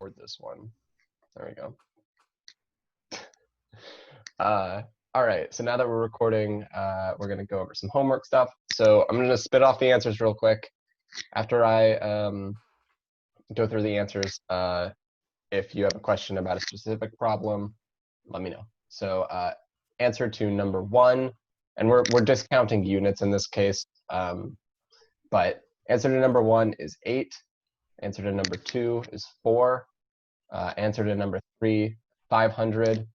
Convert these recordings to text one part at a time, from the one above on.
record this one. There we go. All right, so now that we're recording, we're gonna go over some homework stuff. So I'm gonna spit off the answers real quick. After I go through the answers, if you have a question about a specific problem, let me know. So answer to number 1, and we're discounting units in this case, but answer to number 1 is 8. Answer to number 2 is 4. Answer to number 3, 500.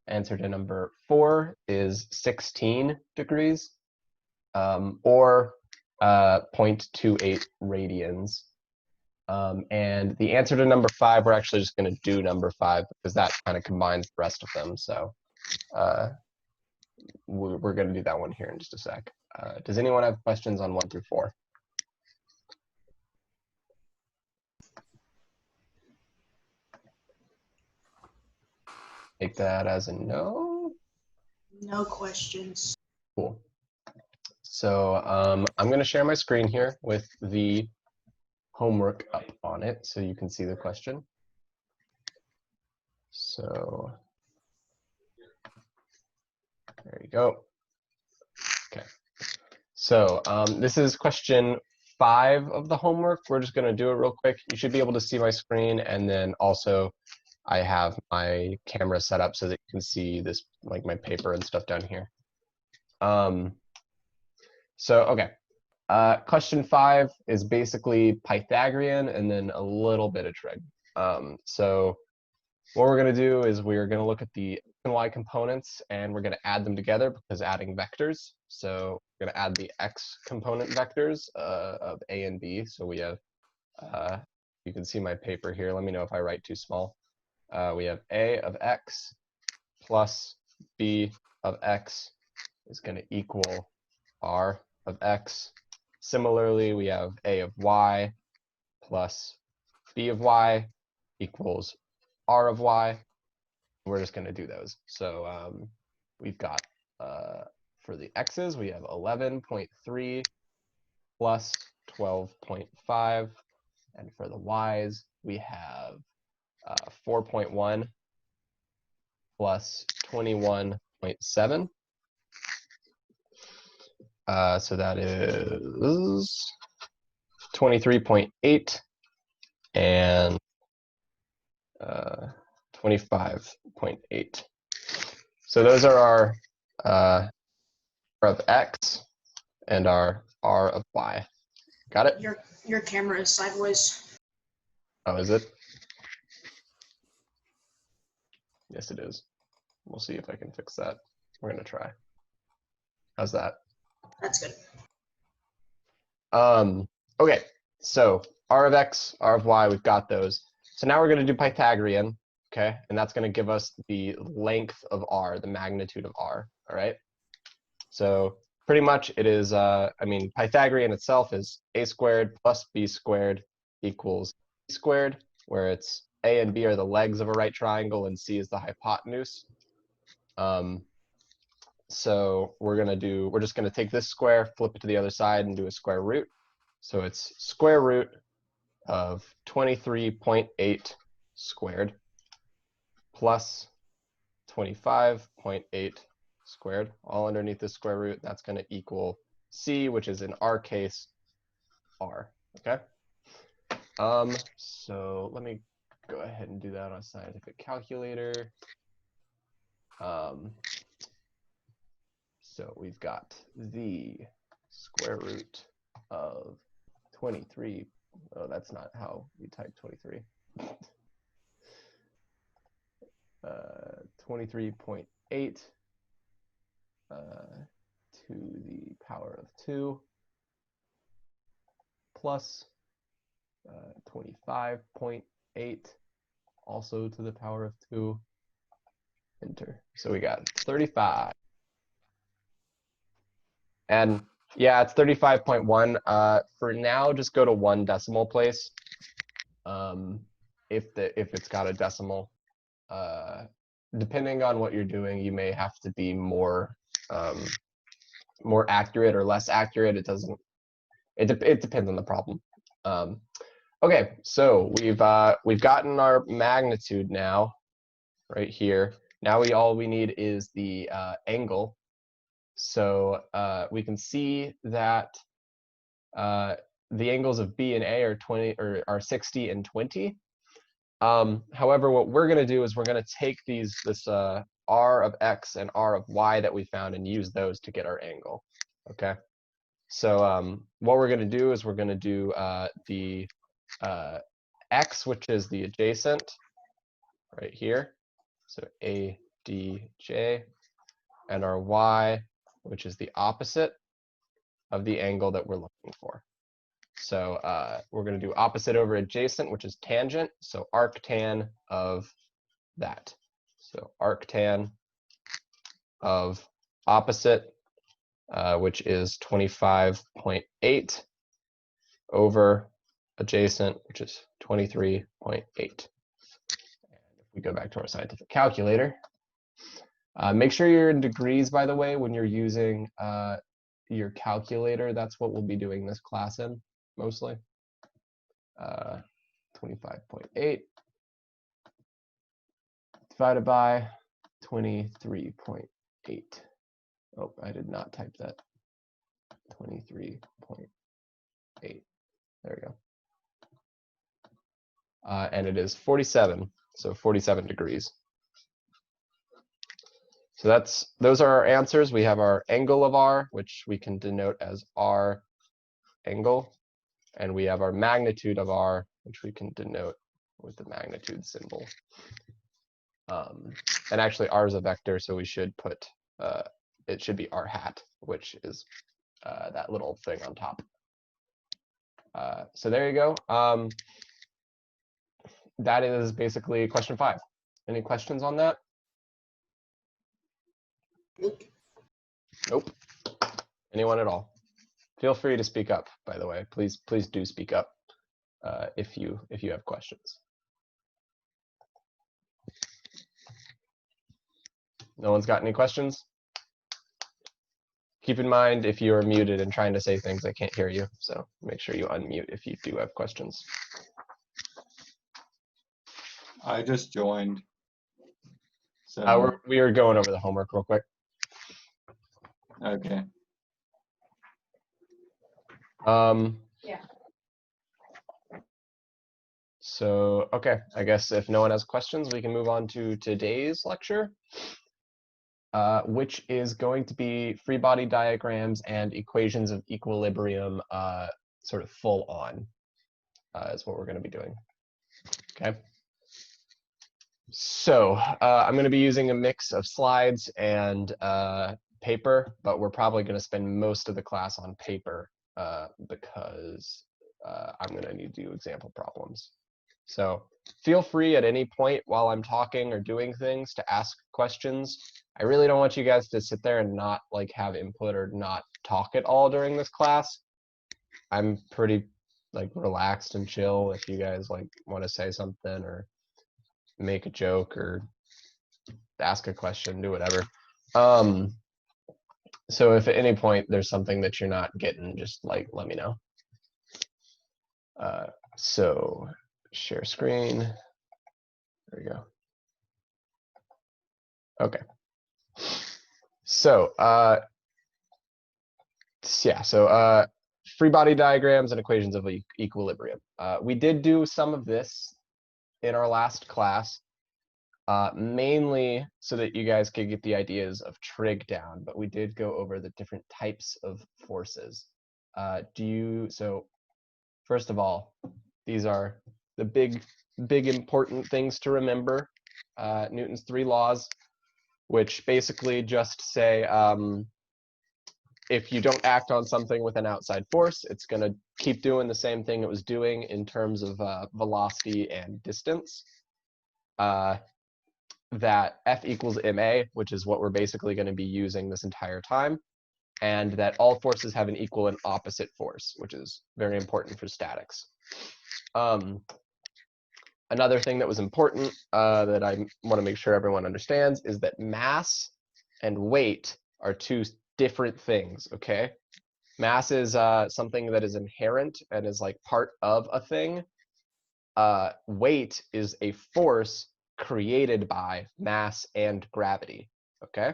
Answer to number 4 is 16 degrees, or 0.28 radians. And the answer to number 5, we're actually just going to do number 5 because that kind of combines the rest of them. So we're going to do that one here in just a sec. Does anyone have questions on 1 through 4? Take that as a no. No questions. Cool. So I'm going to share my screen here with the homework up on it so you can see the question. So there you go. Okay. So this is question 5 of the homework. We're just going to do it real quick. You should be able to see my screen, and then also I have my camera set up so that you can see this, like my paper and stuff down here. So, okay. Question 5 is basically Pythagorean and then a little bit of trig. So what we're going to do is we're going to look at the x and y components, and we're going to add them together because adding vectors. So we're going to add the x component vectors of a and b. So we have, you can see my paper here. Let me know if I write too small. We have a of x plus b of x is going to equal r of x. Similarly, we have a of y plus b of y equals r of y. We're just going to do those. So we've got, for the x's, we have 11.3 plus 12.5. And for the y's, we have 4.1 plus 21.7. So that is 23.8 and 25.8. So those are our r of x and our r of y. Got it? Your camera is sideways. Oh, is it? Yes, it is. We'll see if I can fix that. We're going to try. How's that? That's good. Okay, so r of x, r of y, we've got those. So now we're going to do Pythagorean, okay? And that's going to give us the length of r, the magnitude of r, all right? So pretty much it is, I mean, Pythagorean itself is a squared plus b squared equals c squared, where it's a and b are the legs of a right triangle and c is the hypotenuse. So we're just gonna take this square, flip it to the other side, and do a square root. So it's square root of 23.8 squared plus 25.8 squared, all underneath the square root. That's gonna equal c, which is in our case r. Okay. So let me go ahead and do that on a scientific calculator. So we've got the square root of 23. Oh, that's not how you type 23. 23.8 to the power of 2 plus 25.8 also to the power of 2. Enter. So we got 35. And yeah, it's 35.1. For now, just go to 1 decimal place. If it's got a decimal, depending on what you're doing, you may have to be more accurate or less accurate. It depends on the problem. Okay, so we've gotten our magnitude now, right here. Now all we need is the angle. So we can see that the angles of B and A are 60 and 20. However, what we're going to do is we're going to take this R of X and R of Y that we found and use those to get our angle. Okay. So what we're going to do is we're going to do the X, which is the adjacent, right here. So ADJ, and our Y, which is the opposite of the angle that we're looking for. So we're going to do opposite over adjacent, which is tangent. So arctan of that. So arctan of opposite, which is 25.8 over adjacent, which is 23.8. And if we go back to our scientific calculator, make sure you're in degrees, by the way, when you're using your calculator. That's what we'll be doing this class in, mostly. 25.8 divided by 23.8. Oh, I did not type that. 23.8. There we go. And it is 47, so 47 degrees. So those are our answers. We have our angle of R, which we can denote as R angle, and we have our magnitude of R, which we can denote with the magnitude symbol. And actually R is a vector, so we should put, it should be R hat, which is that little thing on top. So there you go. That is basically question 5. Any questions on that? Nope. Anyone at all? Feel free to speak up, by the way. Please do speak up if you have questions. No one's got any questions? Keep in mind, if you are muted and trying to say things, I can't hear you. So make sure you unmute if you do have questions. I just joined. So We are going over the homework real quick. okay. Yeah. So, okay, I guess if no one has questions, we can move on to today's lecture, which is going to be free body diagrams and equations of equilibrium sort of full on is what we're going to be doing. Okay. So I'm going to be using a mix of slides and paper, but we're probably going to spend most of the class on paper because I'm going to need to do example problems. So feel free at any point while I'm talking or doing things to ask questions. I really don't want you guys to sit there and not like have input or not talk at all during this class. I'm pretty like relaxed and chill. If you guys like want to say something or make a joke or ask a question, do whatever. So if at any point there's something that you're not getting, just like let me know. So share screen. There we go. Okay. So yeah, so free body diagrams and equations of equilibrium. We did do some of this in our last class, mainly so that you guys could get the ideas of trig down, but we did go over the different types of forces. So first of all, these are the big important things to remember. Newton's 3 laws, which basically just say if you don't act on something with an outside force, it's going to keep doing the same thing it was doing in terms of velocity and distance. That F equals ma, which is what we're basically going to be using this entire time, and that all forces have an equal and opposite force, which is very important for statics. Another thing that was important that I want to make sure everyone understands is that mass and weight are 2 different things, okay? Mass is something that is inherent and is like part of a thing, weight is a force created by mass and gravity, okay?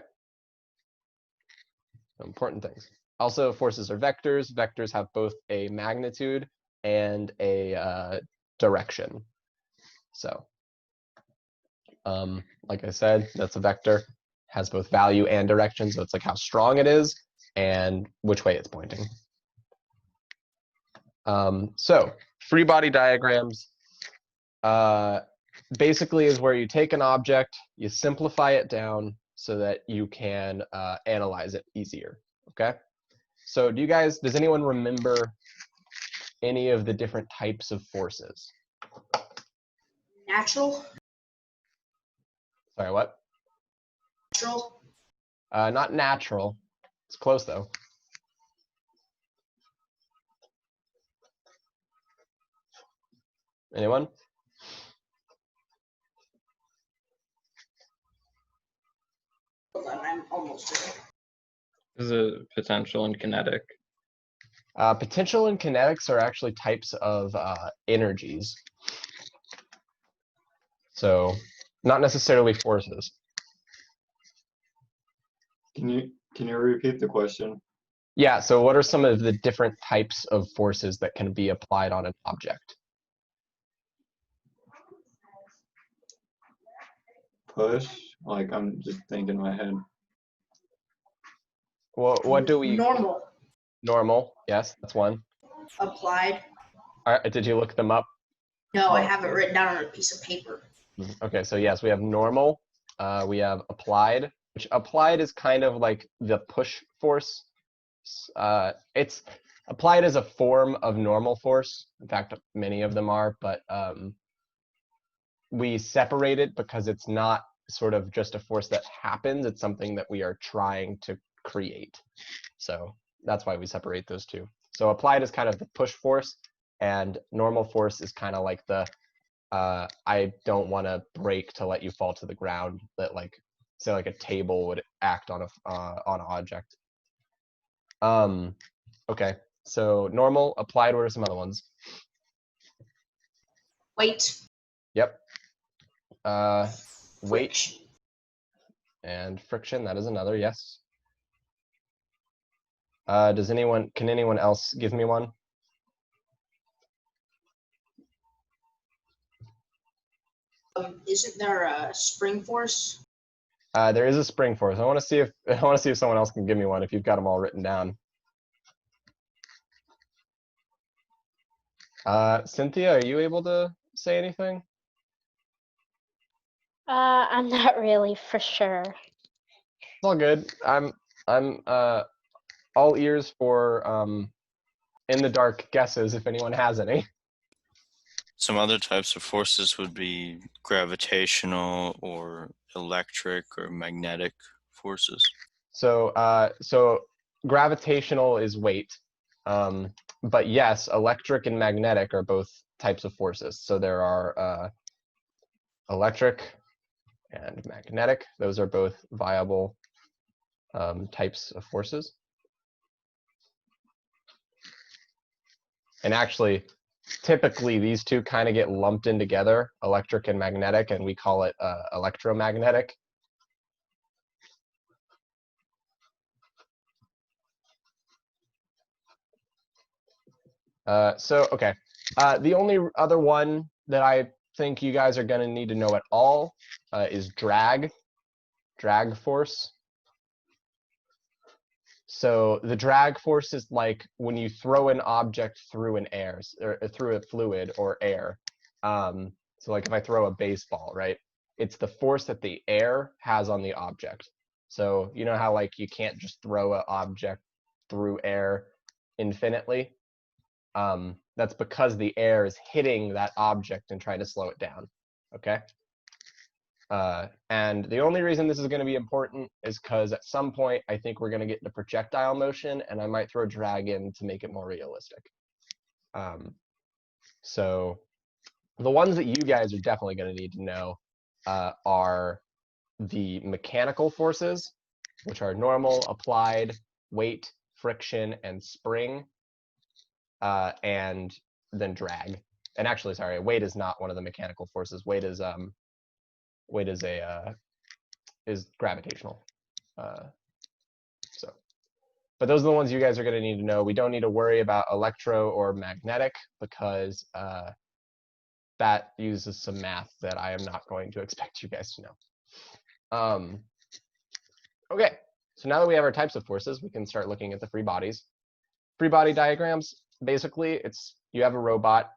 Important things. Also, forces are vectors. Vectors have both a magnitude and a direction. So, like I said, that's a vector, has both value and direction. So it's like how strong it is and which way it's pointing. So free body diagrams basically is where you take an object, you simplify it down so that you can analyze it easier, okay? So does anyone remember any of the different types of forces? Natural. Sorry, what? Natural. Not natural. It's close though. Anyone? Hold on, I'm almost there. Is it potential and kinetic? Potential and kinetics are actually types of energies. So not necessarily forces. Can you repeat the question? Yeah, so what are some of the different types of forces that can be applied on an object? Push? Like, I'm just thinking in my head. Well, what do we... Normal. Normal, yes, that's one. Applied. All right, did you look them up? No, I have it written down on a piece of paper. Okay, so yes, we have normal, we have applied, which applied is kind of like the push force. It's applied as a form of normal force. In fact, many of them are, but we separate it because it's not sort of just a force that happens. It's something that we are trying to create. So that's why we separate those two. So applied is kind of the push force, and normal force is kind of like the I don't want to break to let you fall to the ground, that like say like a table would act on an object. Okay, so normal, applied. What are some other ones? Weight. Yep. Weight Friction. and friction. That is another. Yes. Can anyone else give me one? Isn't there a spring force? There is a spring force. I want to see if someone else can give me one if you've got them all written down. Cynthia, are you able to say anything? I'm not really for sure. It's all good. I'm all ears for in the dark guesses if anyone has any. Some other types of forces would be gravitational or electric or magnetic forces. So gravitational is weight, but yes, electric and magnetic are both types of forces. So there are electric and magnetic. Those are both viable types of forces. And actually, typically these two kind of get lumped in together, electric and magnetic, and we call it electromagnetic. Okay. The only other one that I think you guys are going to need to know at all is drag force. So the drag force is like when you throw an object through an air, or through a fluid or air. So like if I throw a baseball, right? It's the force that the air has on the object. So you know how like you can't just throw an object through air infinitely? That's because the air is hitting that object and trying to slow it down, okay? And the only reason this is going to be important is because at some point I think we're going to get into projectile motion, and I might throw drag in to make it more realistic. So the ones that you guys are definitely going to need to know are the mechanical forces, which are normal, applied, weight, friction, and spring, and then drag. And actually, sorry, weight is not one of the mechanical forces. Weight is gravitational. So, but those are the ones you guys are going to need to know. We don't need to worry about electro or magnetic because that uses some math that I am not going to expect you guys to know. Okay, so now that we have our types of forces, we can start looking at the free bodies. Free body diagrams, basically, it's you have a robot.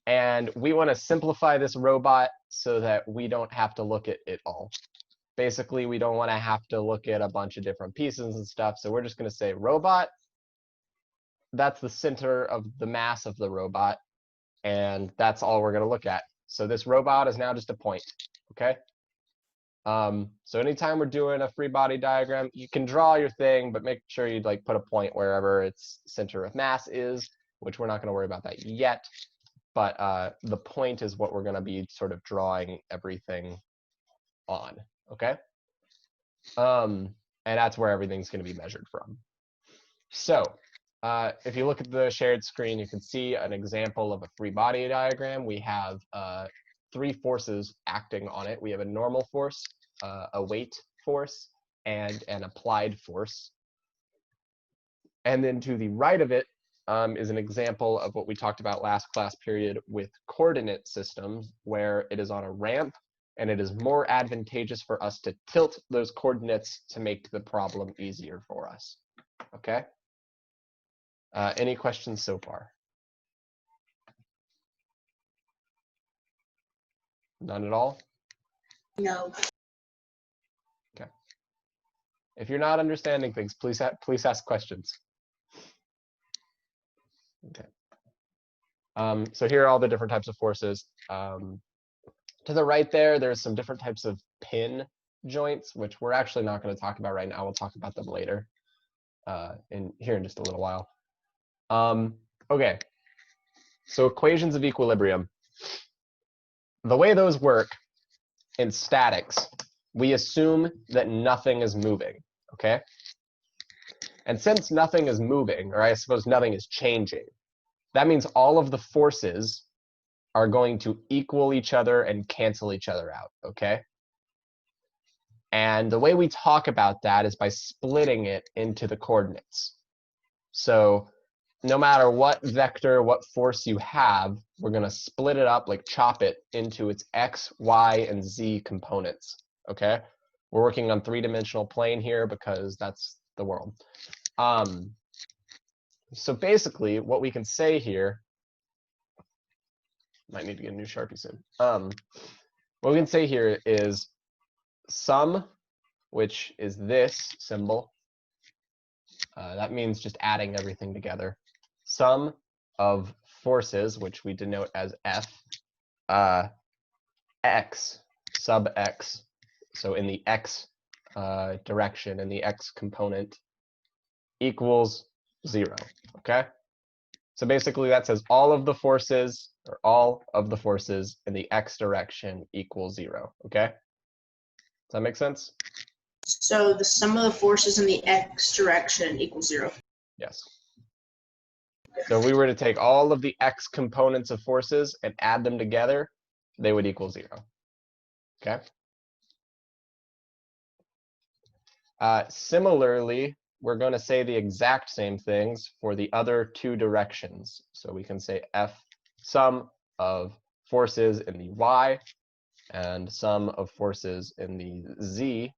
And we want to simplify this robot so that we don't have to look at it all. Basically, we don't want to have to look at a bunch of different pieces and stuff. So we're just going to say robot. That's the center of the mass of the robot. And that's all we're going to look at. So this robot is now just a point. Okay. So anytime we're doing a free body diagram, you can draw your thing, but make sure you like put a point wherever its center of mass is, which we're not going to worry about that yet. But the point is what we're going to be sort of drawing everything on, okay? And that's where everything's going to be measured from. So if you look at the shared screen, you can see an example of a free body diagram. We have 3 forces acting on it. We have a normal force, a weight force, and an applied force. And then to the right of it, is an example of what we talked about last class period with coordinate systems, where it is on a ramp and it is more advantageous for us to tilt those coordinates to make the problem easier for us. Okay? Any questions so far? None at all? No. Okay. If you're not understanding things, please ask questions. Okay. So here are all the different types of forces. To the right there, there's some different types of pin joints, which we're actually not going to talk about right now. We'll talk about them later in just a little while. Okay. So equations of equilibrium. The way those work in statics, we assume that nothing is moving, okay? And since nothing is moving, or I suppose nothing is changing, that means all of the forces are going to equal each other and cancel each other out, okay? And the way we talk about that is by splitting it into the coordinates. So no matter what vector, what force you have, we're going to split it up, like chop it into its x, y, and z components, okay? We're working on 3-dimensional plane here because that's the world. So basically, what we can say here, might need to get a new Sharpie soon. What we can say here is sum, which is this symbol. That means just adding everything together. Sum of forces, which we denote as F, x, sub x, so in the x direction, in the x component, equals 0, okay? So basically that says all of the forces in the x direction equals 0, okay? Does that make sense? So the sum of the forces in the x direction equals 0. Yes. So if we were to take all of the x components of forces and add them together, they would equal 0, okay? Similarly, we're going to say the exact same things for the other 2 directions. So we can say F sum of forces in the y and sum of forces in the z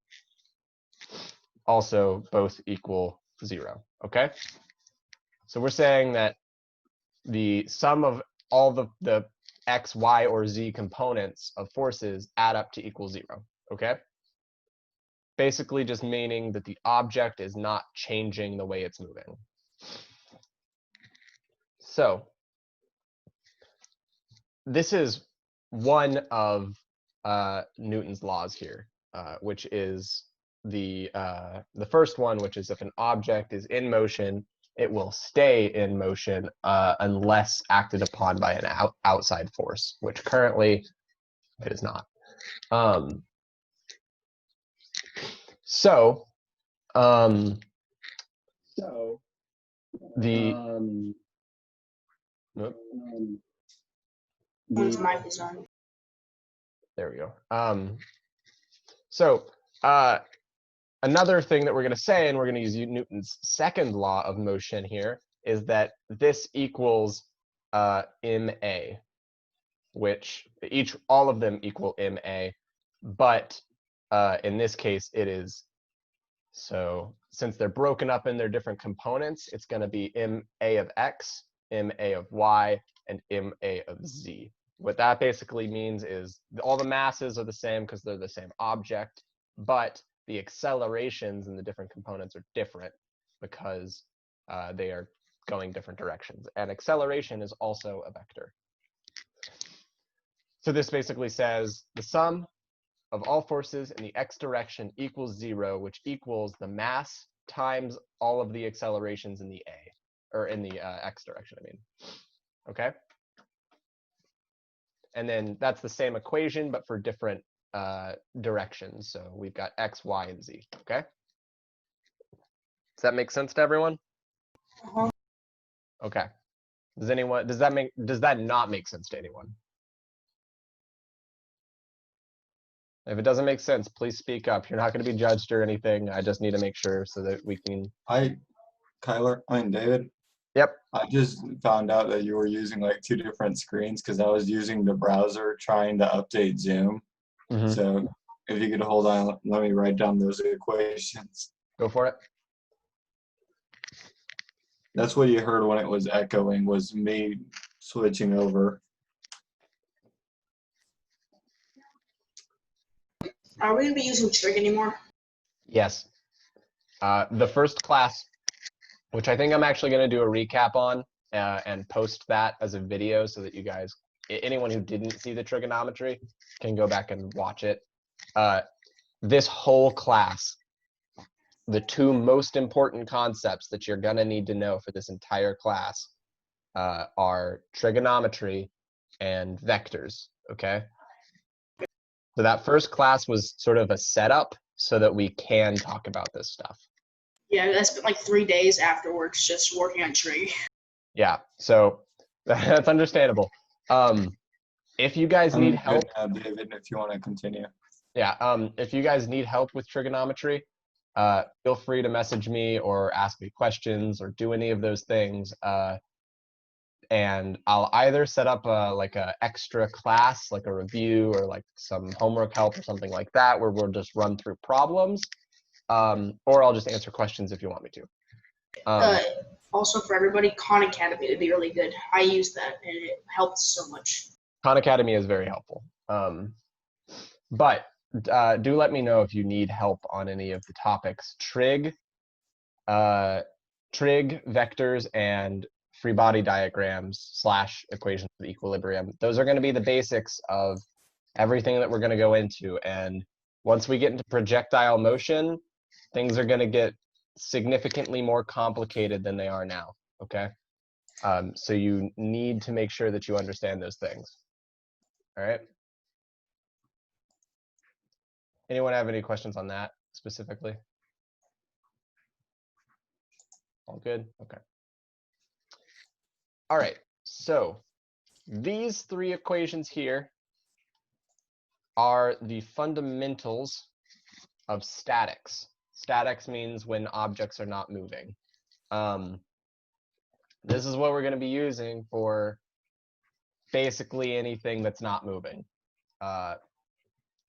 also both equal 0, okay? So we're saying that the sum of all the x, y, or z components of forces add up to equal 0, okay? Basically just meaning that the object is not changing the way it's moving. So this is one of Newton's laws here, which is the first one, which is if an object is in motion, it will stay in motion unless acted upon by an outside force, which currently it is not. So So the nope. One's mic is on. There we go. So another thing that we're going to say, and we're going to use Newton's second law of motion here, is that this equals ma, which all of them equal ma, but in this case it is, so since they're broken up in their different components, it's going to be ma of x, ma of y, and ma of z. What that basically means is all the masses are the same because they're the same object, but the accelerations in the different components are different because they are going different directions. And acceleration is also a vector. So this basically says the sum of all forces in the x direction equals 0, which equals the mass times all of the accelerations in the or in the x direction, I mean. Okay? And then that's the same equation, but for different directions. So we've got x, y, and z. Okay? Does that make sense to everyone? Uh-huh. Okay. Does that not make sense to anyone? If it doesn't make sense, please speak up. You're not going to be judged or anything. I just need to make sure so that we can. David. Yep. I just found out that you were using like 2 different screens because I was using the browser trying to update Zoom. Mhm. So if you could hold on, let me write down those equations. Go for it. That's what you heard when it was echoing, was me switching over. Are we going to be using trig anymore? Yes. The first class, which I think I'm actually going to do a recap on and post that as a video so that you guys, anyone who didn't see the trigonometry, can go back and watch it. This whole class, the 2 most important concepts that you're going to need to know for this entire class are trigonometry and vectors, okay? So that first class was sort of a setup so that we can talk about this stuff. Yeah, I spent like 3 days afterwards just working on trig. Yeah, so that's understandable. If you guys need help, now, David, if you want to continue. yeah, if you guys need help with trigonometry, feel free to message me or ask me questions or do any of those things. And I'll either set up like a extra class, like a review or like some homework help or something like that, where we'll just run through problems, or I'll just answer questions if you want me to. Also, for everybody, Khan Academy would be really good. I use that, and it helps so much. Khan Academy is very helpful. But do let me know if you need help on any of the topics. Trig, vectors, and free body diagrams / equations of equilibrium. Those are going to be the basics of everything that we're going to go into. And once we get into projectile motion, things are going to get significantly more complicated than they are now, okay? So you need to make sure that you understand those things. All right? Anyone have any questions on that specifically? All good? Okay. All right, so these 3 equations here are the fundamentals of statics. Statics means when objects are not moving. This is what we're going to be using for basically anything that's not moving.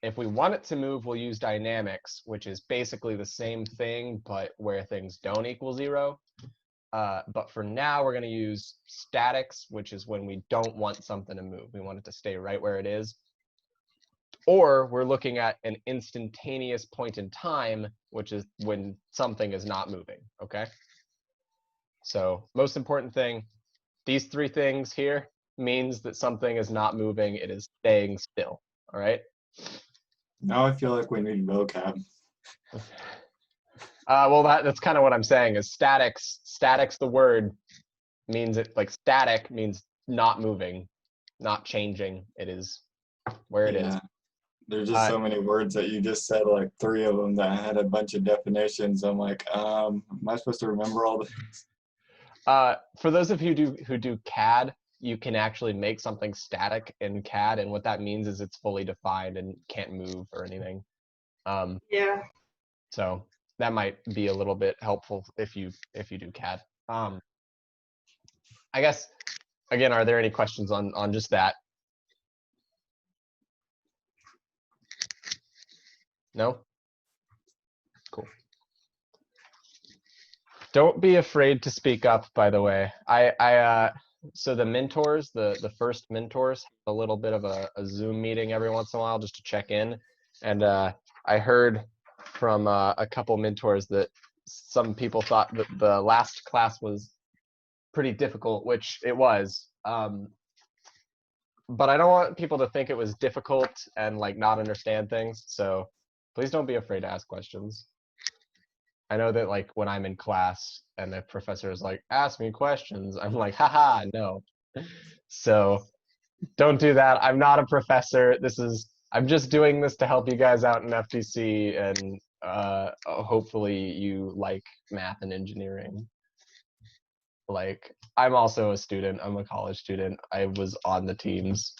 If we want it to move, we'll use dynamics, which is basically the same thing, but where things don't equal 0. But for now, we're going to use statics, which is when we don't want something to move. We want it to stay right where it is. Or we're looking at an instantaneous point in time, which is when something is not moving, okay? So most important thing, these 3 things here means that something is not moving, it is staying still, all right? Now I feel like we need vocab. Well, that's kind of what I'm saying is statics, the word means it, like static means not moving, not changing. It is where it is. There's just so many words that you just said, like 3 of them that had a bunch of definitions. I'm like, am I supposed to remember all the? For those of you who do CAD, you can actually make something static in CAD, and what that means is it's fully defined and can't move or anything. Yeah. So that might be a little bit helpful if you do CAD. I guess again, are there any questions on just that? No? Cool. Don't be afraid to speak up, by the way. So the mentors, the first mentors, have a little bit of a Zoom meeting every once in a while just to check in. And I heard from a couple mentors that some people thought that the last class was pretty difficult, which it was. But I don't want people to think it was difficult and like not understand things. So please don't be afraid to ask questions. I know that like when I'm in class and the professor is like, ask me questions, I'm like, haha, no. So don't do that. I'm not a professor. I'm just doing this to help you guys out in FTC, and hopefully you like math and engineering. Like, I'm also a student. I'm a college student. I was on the teams.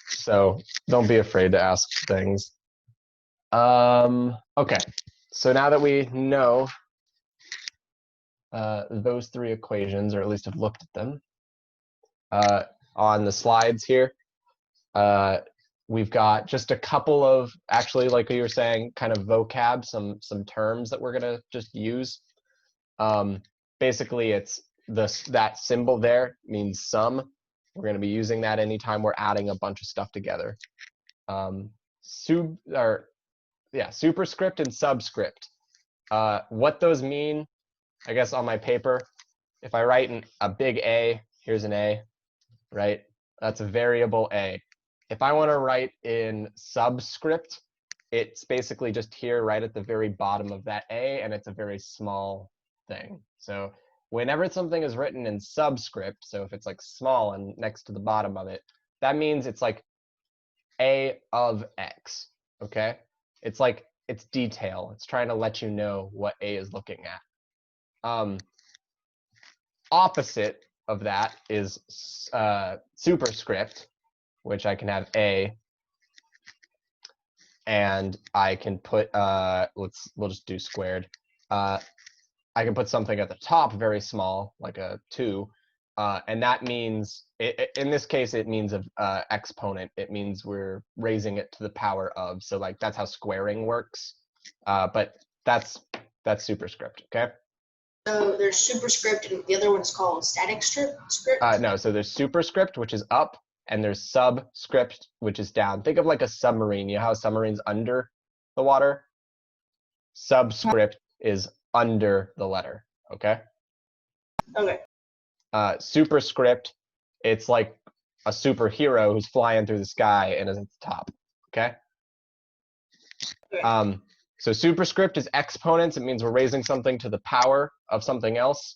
So don't be afraid to ask things. Okay. So now that we know those 3 equations, or at least have looked at them, on the slides here, we've got just a couple of, actually, like you were saying, kind of vocab, some terms that we're gonna just use. Basically, it's that symbol there means sum. We're gonna be using that anytime we're adding a bunch of stuff together. Superscript and subscript. What those mean, I guess on my paper, if I write a big A, here's an A, right? That's a variable A. If I want to write in subscript, it's basically just here right at the very bottom of that A, and it's a very small thing. So whenever something is written in subscript, so if it's like small and next to the bottom of it, that means it's like A of X, okay? It's like, it's detail. It's trying to let you know what A is looking at. Opposite of that is superscript, which I can have A, and I can put, we'll just do squared. I can put something at the top very small, like a 2, and that means, in this case, it means of exponent. It means we're raising it to the power of, so like that's how squaring works, but that's superscript, okay? So there's superscript, and the other one's called static script. No, so there's superscript, which is up, and there's subscript, which is down. Think of like a submarine. You know how a submarine's under the water? Subscript is under the letter, okay? Okay. Superscript, it's like a superhero who's flying through the sky and is at the top, okay? Okay. So superscript is exponents. It means we're raising something to the power of something else.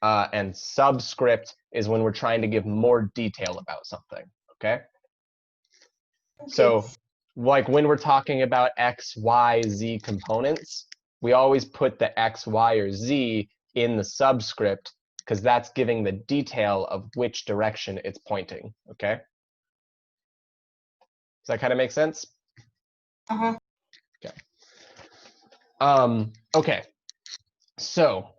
And subscript is when we're trying to give more detail about something, okay? So like when we're talking about X, Y, Z components, we always put the X, Y, or Z in the subscript because that's giving the detail of which direction it's pointing, okay? Does that kind of make sense? Uh-huh. Okay. Okay. So,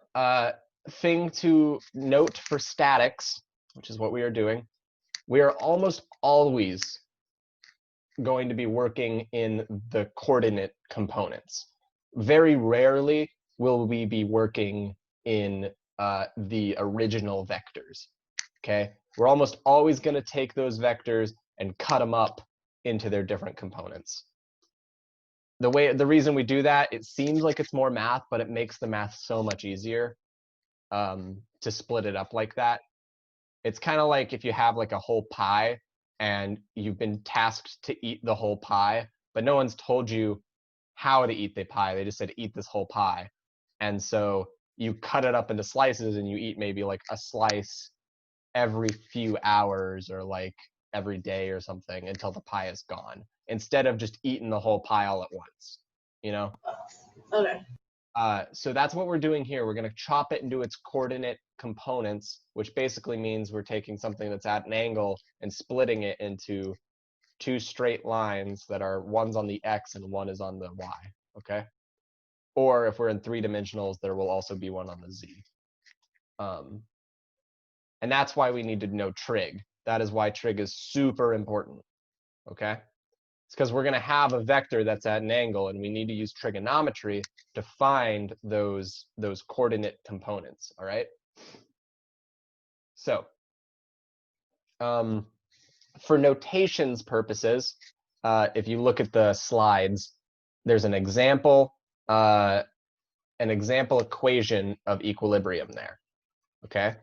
thing to note for statics, which is what we are doing, we are almost always going to be working in the coordinate components. Very rarely will we be working in the original vectors, okay? We're almost always going to take those vectors and cut them up into their different components. The reason we do that, it seems like it's more math, but it makes the math so much easier to split it up like that. It's kind of like if you have like a whole pie and you've been tasked to eat the whole pie, but no one's told you how to eat the pie. They just said, eat this whole pie. And so you cut it up into slices and you eat maybe like a slice every few hours or like every day or something until the pie is gone, instead of just eating the whole pie all at once, you know? Okay. So that's what we're doing here. We're going to chop it into its coordinate components, which basically means we're taking something that's at an angle and splitting it into two straight lines that are one's on the X and one is on the Y, okay? Or if we're in 3 dimensionals, there will also be one on the Z. And that's why we need to know trig. That is why trig is super important, okay? It's because we're going to have a vector that's at an angle, and we need to use trigonometry to find those coordinate components, all right? So, for notations purposes, if you look at the slides, there's an example equation of equilibrium there, okay?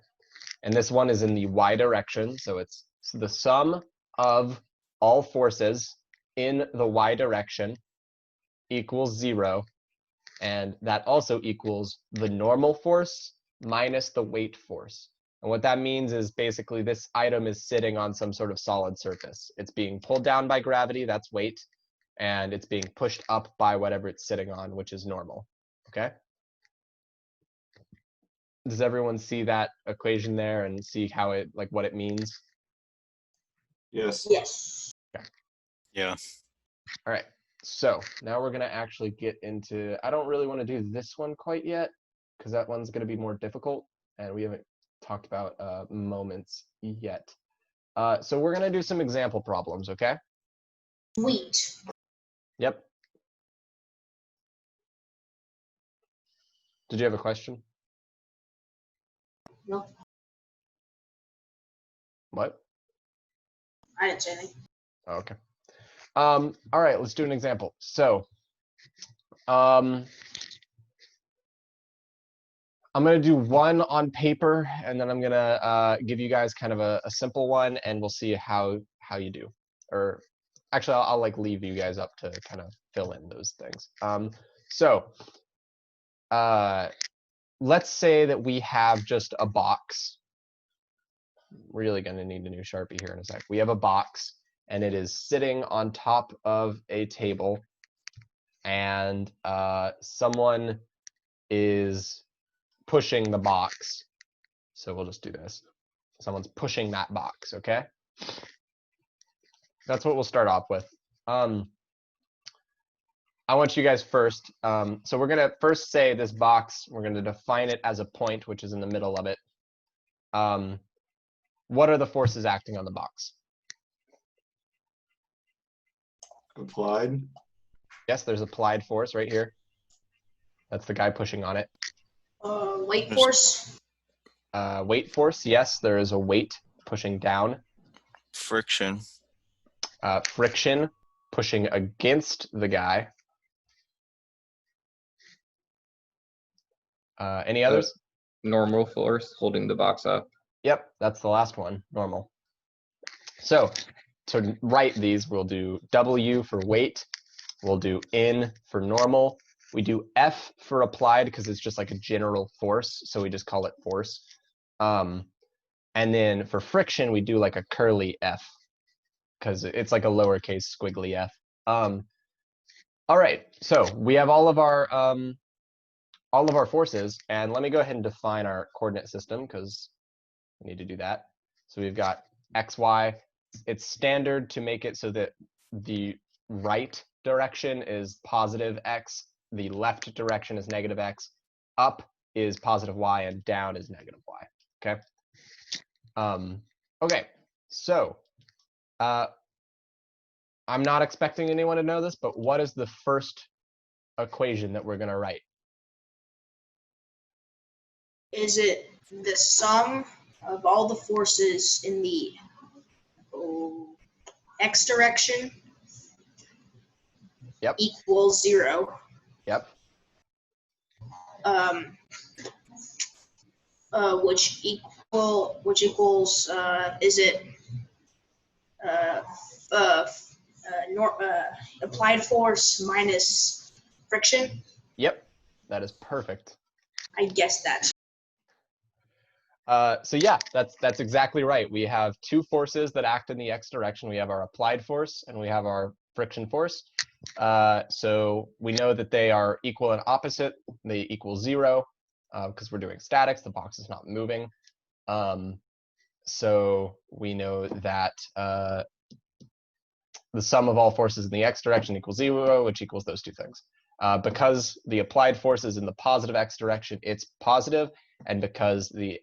And this one is in the y direction, so it's the sum of all forces in the y direction equals 0, and that also equals the normal force minus the weight force. And what that means is basically this item is sitting on some sort of solid surface. It's being pulled down by gravity, that's weight, and it's being pushed up by whatever it's sitting on, which is normal, okay? Does everyone see that equation there and see how it, like what it means? Yes. Yes. Yeah. All right, so now we're gonna actually get into, I don't really wanna do this one quite yet, because that one's gonna be more difficult, and we haven't talked about moments yet. So we're gonna do some example problems, okay? Sweet. Yep. Did you have a question? No, What? I didn't say anything. Oh, okay. All right, let's do an example. So, I'm gonna do one on paper, and then I'm gonna give you guys kind of a simple one, and we'll see how you do. Or actually, I'll like leave you guys up to kind of fill in those things. Let's say that we have just a box. Really gonna need a new Sharpie here in a sec. We have a box, and it is sitting on top of a table, and someone is pushing the box. So we'll just do this. Someone's pushing that box, okay? That's what we'll start off with. I want you guys first. So we're gonna first say this box, we're gonna define it as a point, which is in the middle of it. What are the forces acting on the box? Applied. Yes, there's applied force right here. That's the guy pushing on it. Weight force. Weight force, yes, there is a weight pushing down. Friction. Friction pushing against the guy. Any others? Normal force holding the box up. Yep, that's the last one, normal. So to write these, we'll do W for weight. We'll do N for normal. We do F for applied because it's just like a general force, so we just call it force. And then for friction, we do like a curly F because it's like a lowercase squiggly F. All right, so we have all of our forces, and let me go ahead and define our coordinate system because we need to do that. So we've got X, Y. It's standard to make it so that the right direction is positive X, the left direction is negative X, up is positive Y, and down is negative Y, okay? Okay, so I'm not expecting anyone to know this, but what is the first equation that we're gonna write? Is it the sum of all the forces in the X direction? Yep. Equals 0. Yep. Which equals is it applied force minus friction? Yep, that is perfect. I guessed that. So yeah, that's exactly right. We have two forces that act in the x direction. We have our applied force and we have our friction force. So we know that they are equal and opposite. They equal 0 because we're doing statics. The box is not moving. So we know that the sum of all forces in the x direction equals 0, which equals those two things. Because the applied force is in the positive x direction, it's positive, and because the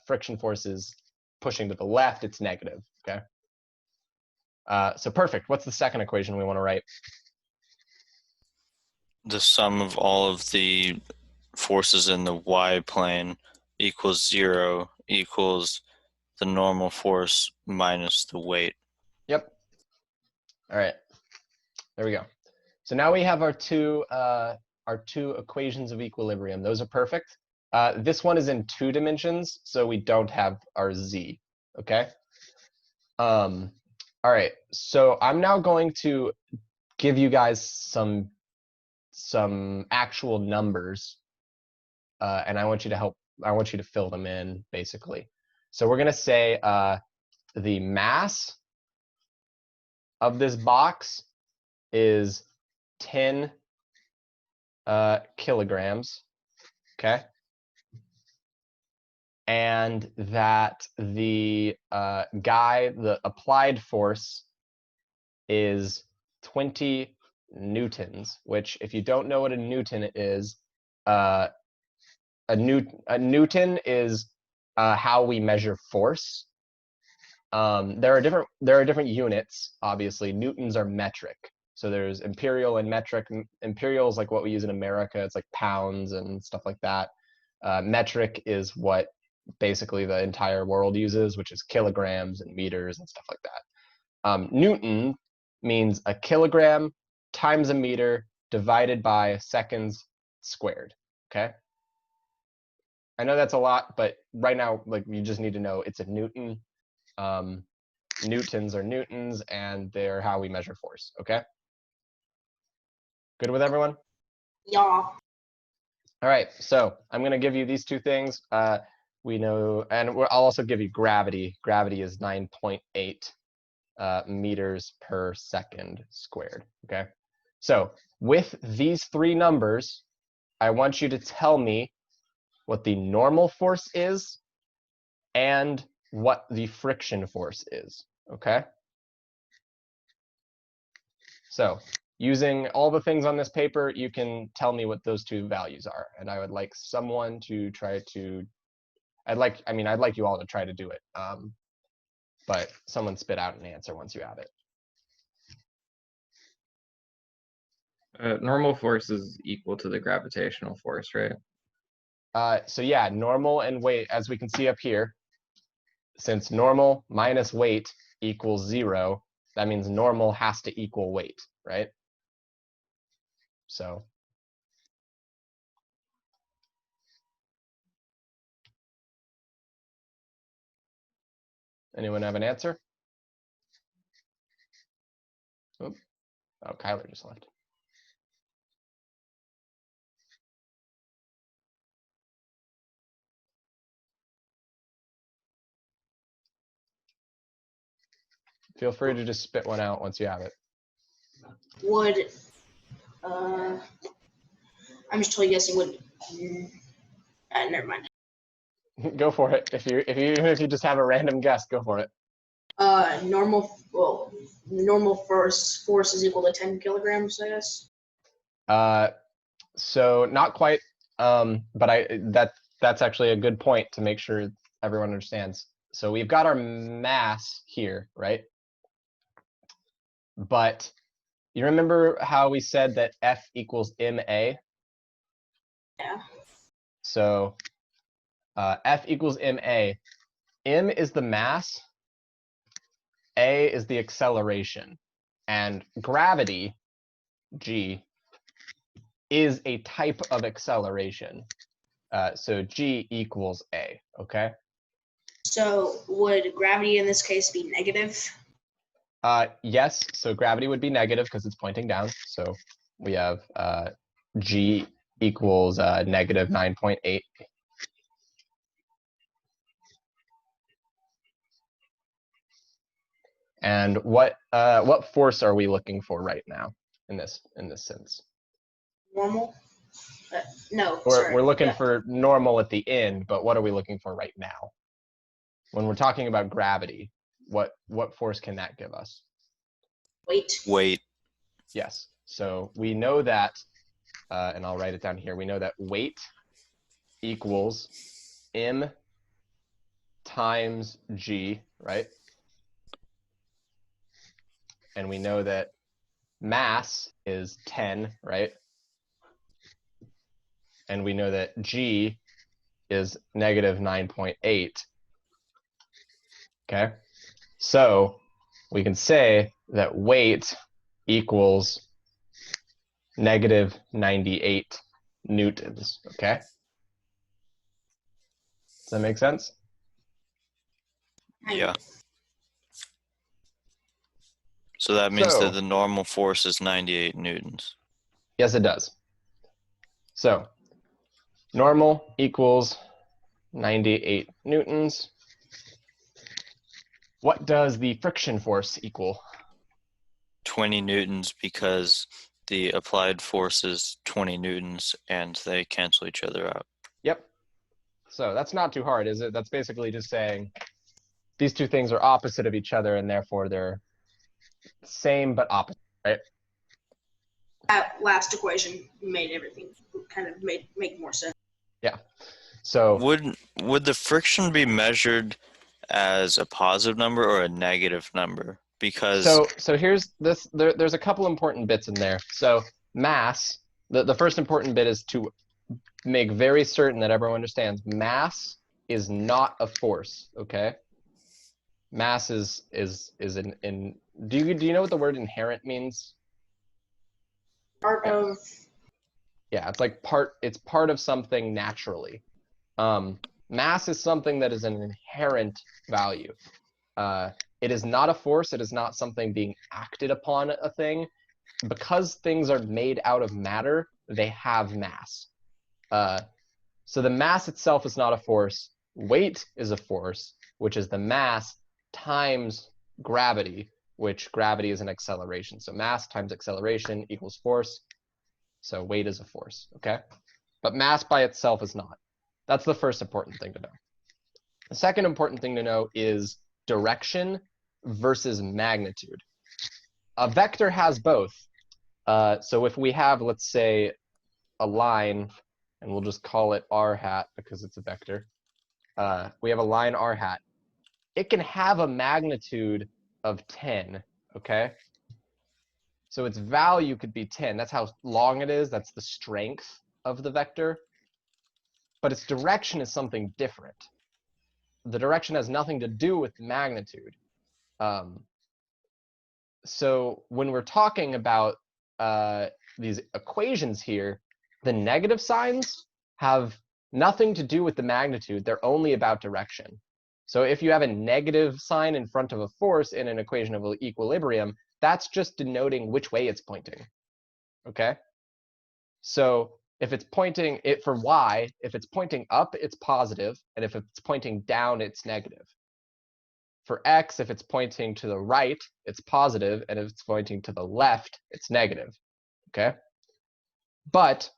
friction force is pushing to the left, it's negative, okay? So perfect. What's the second equation we want to write? The sum of all of the forces in the y plane equals 0 equals the normal force minus the weight. Yep. All right. There we go. So now we have our two equations of equilibrium. Those are perfect. This one is in 2 dimensions, so we don't have our z. Okay. All right. So I'm now going to give you guys some actual numbers, and I want you to fill them in basically. So we're gonna say the mass of this box is 10 kilograms, okay? And that the the applied force is 20 newtons, which if you don't know what a newton is, a newton is how we measure force. There are different units, obviously. Newtons are metric. So there's imperial and metric. Imperial is like what we use in America. It's like pounds and stuff like that. Metric is what basically the entire world uses, which is kilograms and meters and stuff like that. Newton means a kilogram times a meter divided by seconds squared, okay? I know that's a lot, but right now, like, you just need to know it's a newton. Newtons are newtons, and they're how we measure force, okay? Good with everyone? Yeah. All right, so I'm going to give you these two things. We know, and I'll also give you gravity. Gravity is 9.8 meters per second squared, okay? So with these three numbers, I want you to tell me what the normal force is and what the friction force is, okay? So using all the things on this paper, you can tell me what those two values are. And I would like someone to try to, I'd like you all to try to do it. But someone spit out an answer once you have it. Normal force is equal to the gravitational force, right? So yeah, normal and weight, as we can see up here, since normal minus weight equals 0, that means normal has to equal weight, right? So anyone have an answer? Oh, Kyler just left. Feel free to just spit one out once you have it. Would I'm just totally guessing. Would never mind. Go for it. Even if you just have a random guess, go for it. Normal force is equal to 10 kilograms, I guess. So not quite, but that's actually a good point to make sure everyone understands. So we've got our mass here, right? But you remember how we said that F equals ma? Yeah. So F equals ma. M is the mass, A is the acceleration, and gravity, G, is a type of acceleration. So G equals A, okay? So would gravity in this case be negative? Yes, so gravity would be negative because it's pointing down. So we have G equals negative 9.8. And what force are we looking for right now in this sense? Normal? No, We're, sorry. we're looking Yeah. for normal at the end, but what are we looking for right now? When we're talking about gravity, what force can that give us? Weight. Weight. Yes. So we know that, and I'll write it down here. We know that weight equals m times g, right? And we know that mass is 10, right? And we know that g is negative 9.8. Okay, so we can say that weight equals negative 98 newtons. Okay, does that make sense? Yeah. So that means So- that the normal force is 98 newtons. Yes, it does. So normal equals 98 newtons. What does the friction force equal? 20 newtons because the applied force is 20 newtons and they cancel each other out. Yep. So that's not too hard, is it? That's basically just saying these two things are opposite of each other and therefore they're same but opposite, right? That last equation made everything kind of make more sense. So Would the friction be measured as a positive number or a negative number? Because so here's this, there's a couple important bits in there. So mass, the first important bit is to make very certain that everyone understands mass is not a force, okay? Mass is in do you know what the word inherent means? Part of Yeah, it's like it's part of something naturally. Mass is something that is an inherent value. It is not a force. It is not something being acted upon a thing. Because things are made out of matter, they have mass. So the mass itself is not a force. Weight is a force, which is the mass times gravity, which gravity is an acceleration. So mass times acceleration equals force. So weight is a force, okay? But mass by itself is not. That's the first important thing to know. The second important thing to know is direction versus magnitude. A vector has both. So if we have, let's say, a line, and we'll just call it r hat because it's a vector. We have a line r hat. It can have a magnitude of 10, okay? So its value could be 10. That's how long it is. That's the strength of the vector. But its direction is something different. The direction has nothing to do with the magnitude. So when we're talking about these equations here, the negative signs have nothing to do with the magnitude. They're only about direction. So if you have a negative sign in front of a force in an equation of equilibrium, that's just denoting which way it's pointing. Okay? So if it's pointing it for y, if it's pointing up, it's positive, and if it's pointing down, it's negative. For x, if it's pointing to the right, it's positive, and if it's pointing to the left, it's negative. Okay? But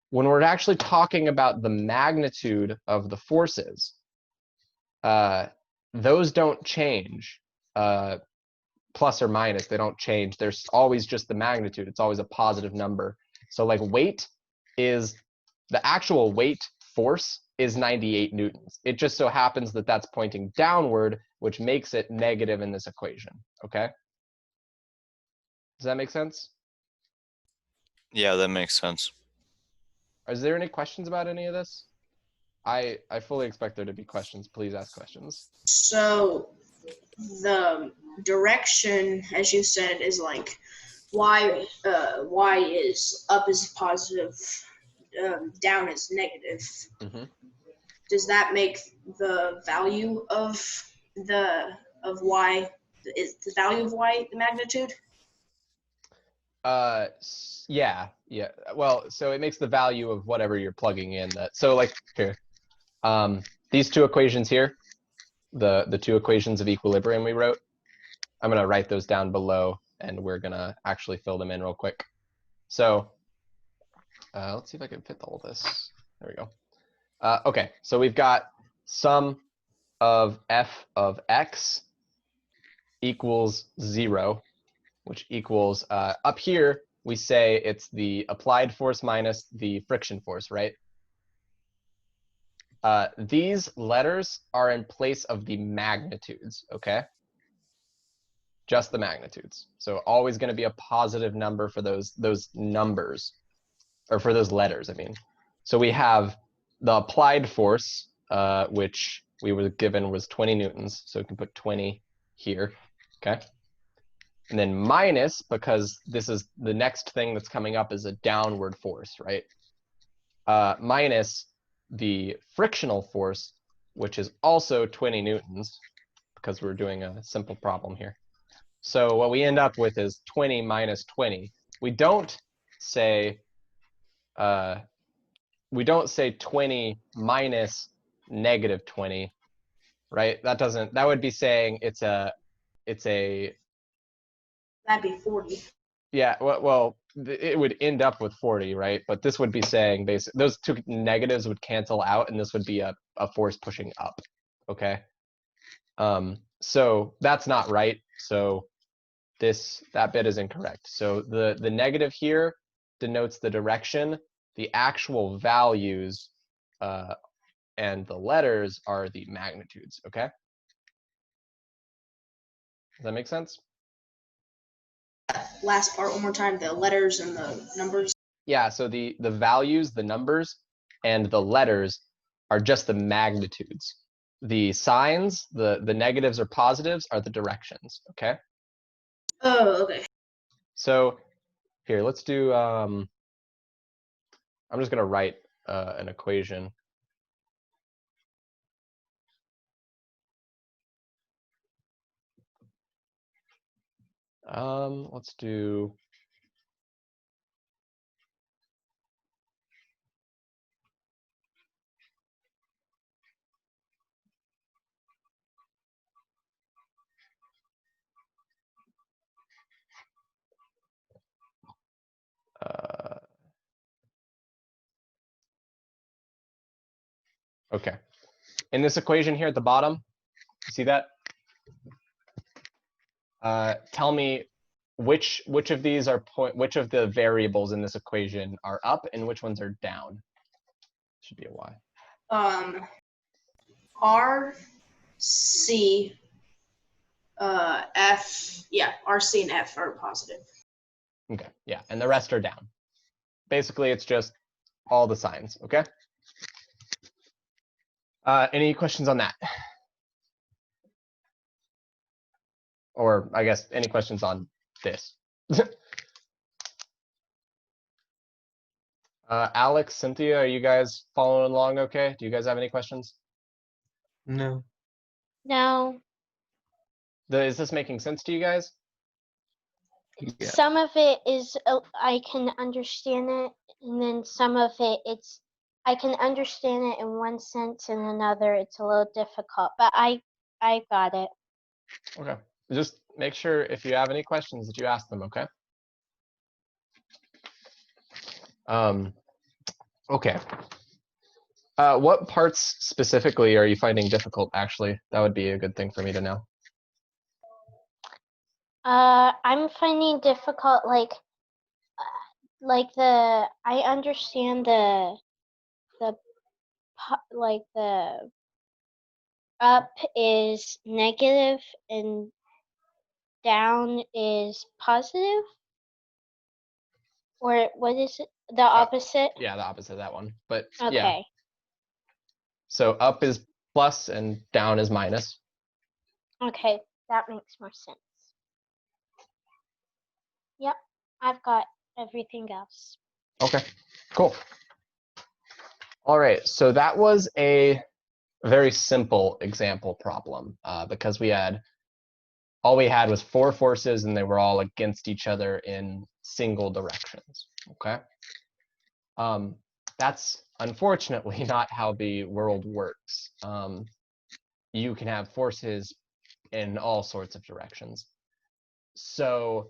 when we're actually talking about the magnitude of the forces, those don't change, plus or minus, they don't change. There's always just the magnitude. It's always a positive number. So like weight is, the actual weight force is 98 newtons. It just so happens that that's pointing downward, which makes it negative in this equation, okay? Does that make sense? yeah, that makes sense. Is there any questions about any of this? I fully expect there to be questions. Please ask questions. so the direction, as you said, is like y is up is positive, down is negative. Mm-hmm. Does that make the value of y, is the value of y the magnitude? Yeah. Well, so it makes the value of whatever you're plugging in that. So like here, these two equations here, the two equations of equilibrium we wrote, I'm going to write those down below, and we're going to actually fill them in real quick. So let's see if I can fit all this. There we go. Okay, so we've got sum of f of x equals 0, which equals, up here, we say it's the applied force minus the friction force, right? These letters are in place of the magnitudes, okay? Just the magnitudes. So always going to be a positive number for those numbers, or for those letters, I mean. So we have the applied force, which we were given was 20 newtons. So we can put 20 here, okay? And then minus, because this is the next thing that's coming up is a downward force, right? Minus the frictional force, which is also 20 newtons, because we're doing a simple problem here. So what we end up with is 20 minus 20. We don't say 20 minus negative 20, right? That would be saying it's a That'd be 40. yeah, well, it would end up with 40, right? But this would be saying basically those two negatives would cancel out, and this would be a force pushing up, okay? So that's not right. So that bit is incorrect. So the negative here denotes the direction. The actual values and the letters are the magnitudes, okay? Does that make sense? Last part one more time, the letters and the numbers. Yeah, so the values, the numbers, and the letters are just the magnitudes. The signs, the negatives or positives are the directions, okay? Oh, okay. So here, let's do, I'm just gonna write an equation. Let's do, okay. In this equation here at the bottom, you see that? Tell me which of these are which of the variables in this equation are up and which ones are down. Should be a y. R, C, F. Yeah, R, C, and F are positive. Okay, yeah, and the rest are down. Basically, it's just all the signs, okay? Any questions on that? Or I guess any questions on this? Alex, Cynthia, are you guys following along okay? Do you guys have any questions? No. No, Is this making sense to you guys? Yeah. some of it is, I can understand it, and then some of it, I can understand it in one sense, and another, it's a little difficult, but I got it. Okay. Just make sure if you have any questions that you ask them, okay? Okay. What parts specifically are you finding difficult, actually? That would be a good thing for me to know. I'm finding difficult, like I understand the up is negative and down is positive, or what is it? The opposite? Yeah, the opposite of that one. But Okay. yeah. So up is plus and down is minus. Okay, that makes more sense. Yep, I've got everything else. Okay, cool. All right, so that was a very simple example problem because all we had was 4 forces and they were all against each other in single directions, okay? That's unfortunately not how the world works. You can have forces in all sorts of directions. So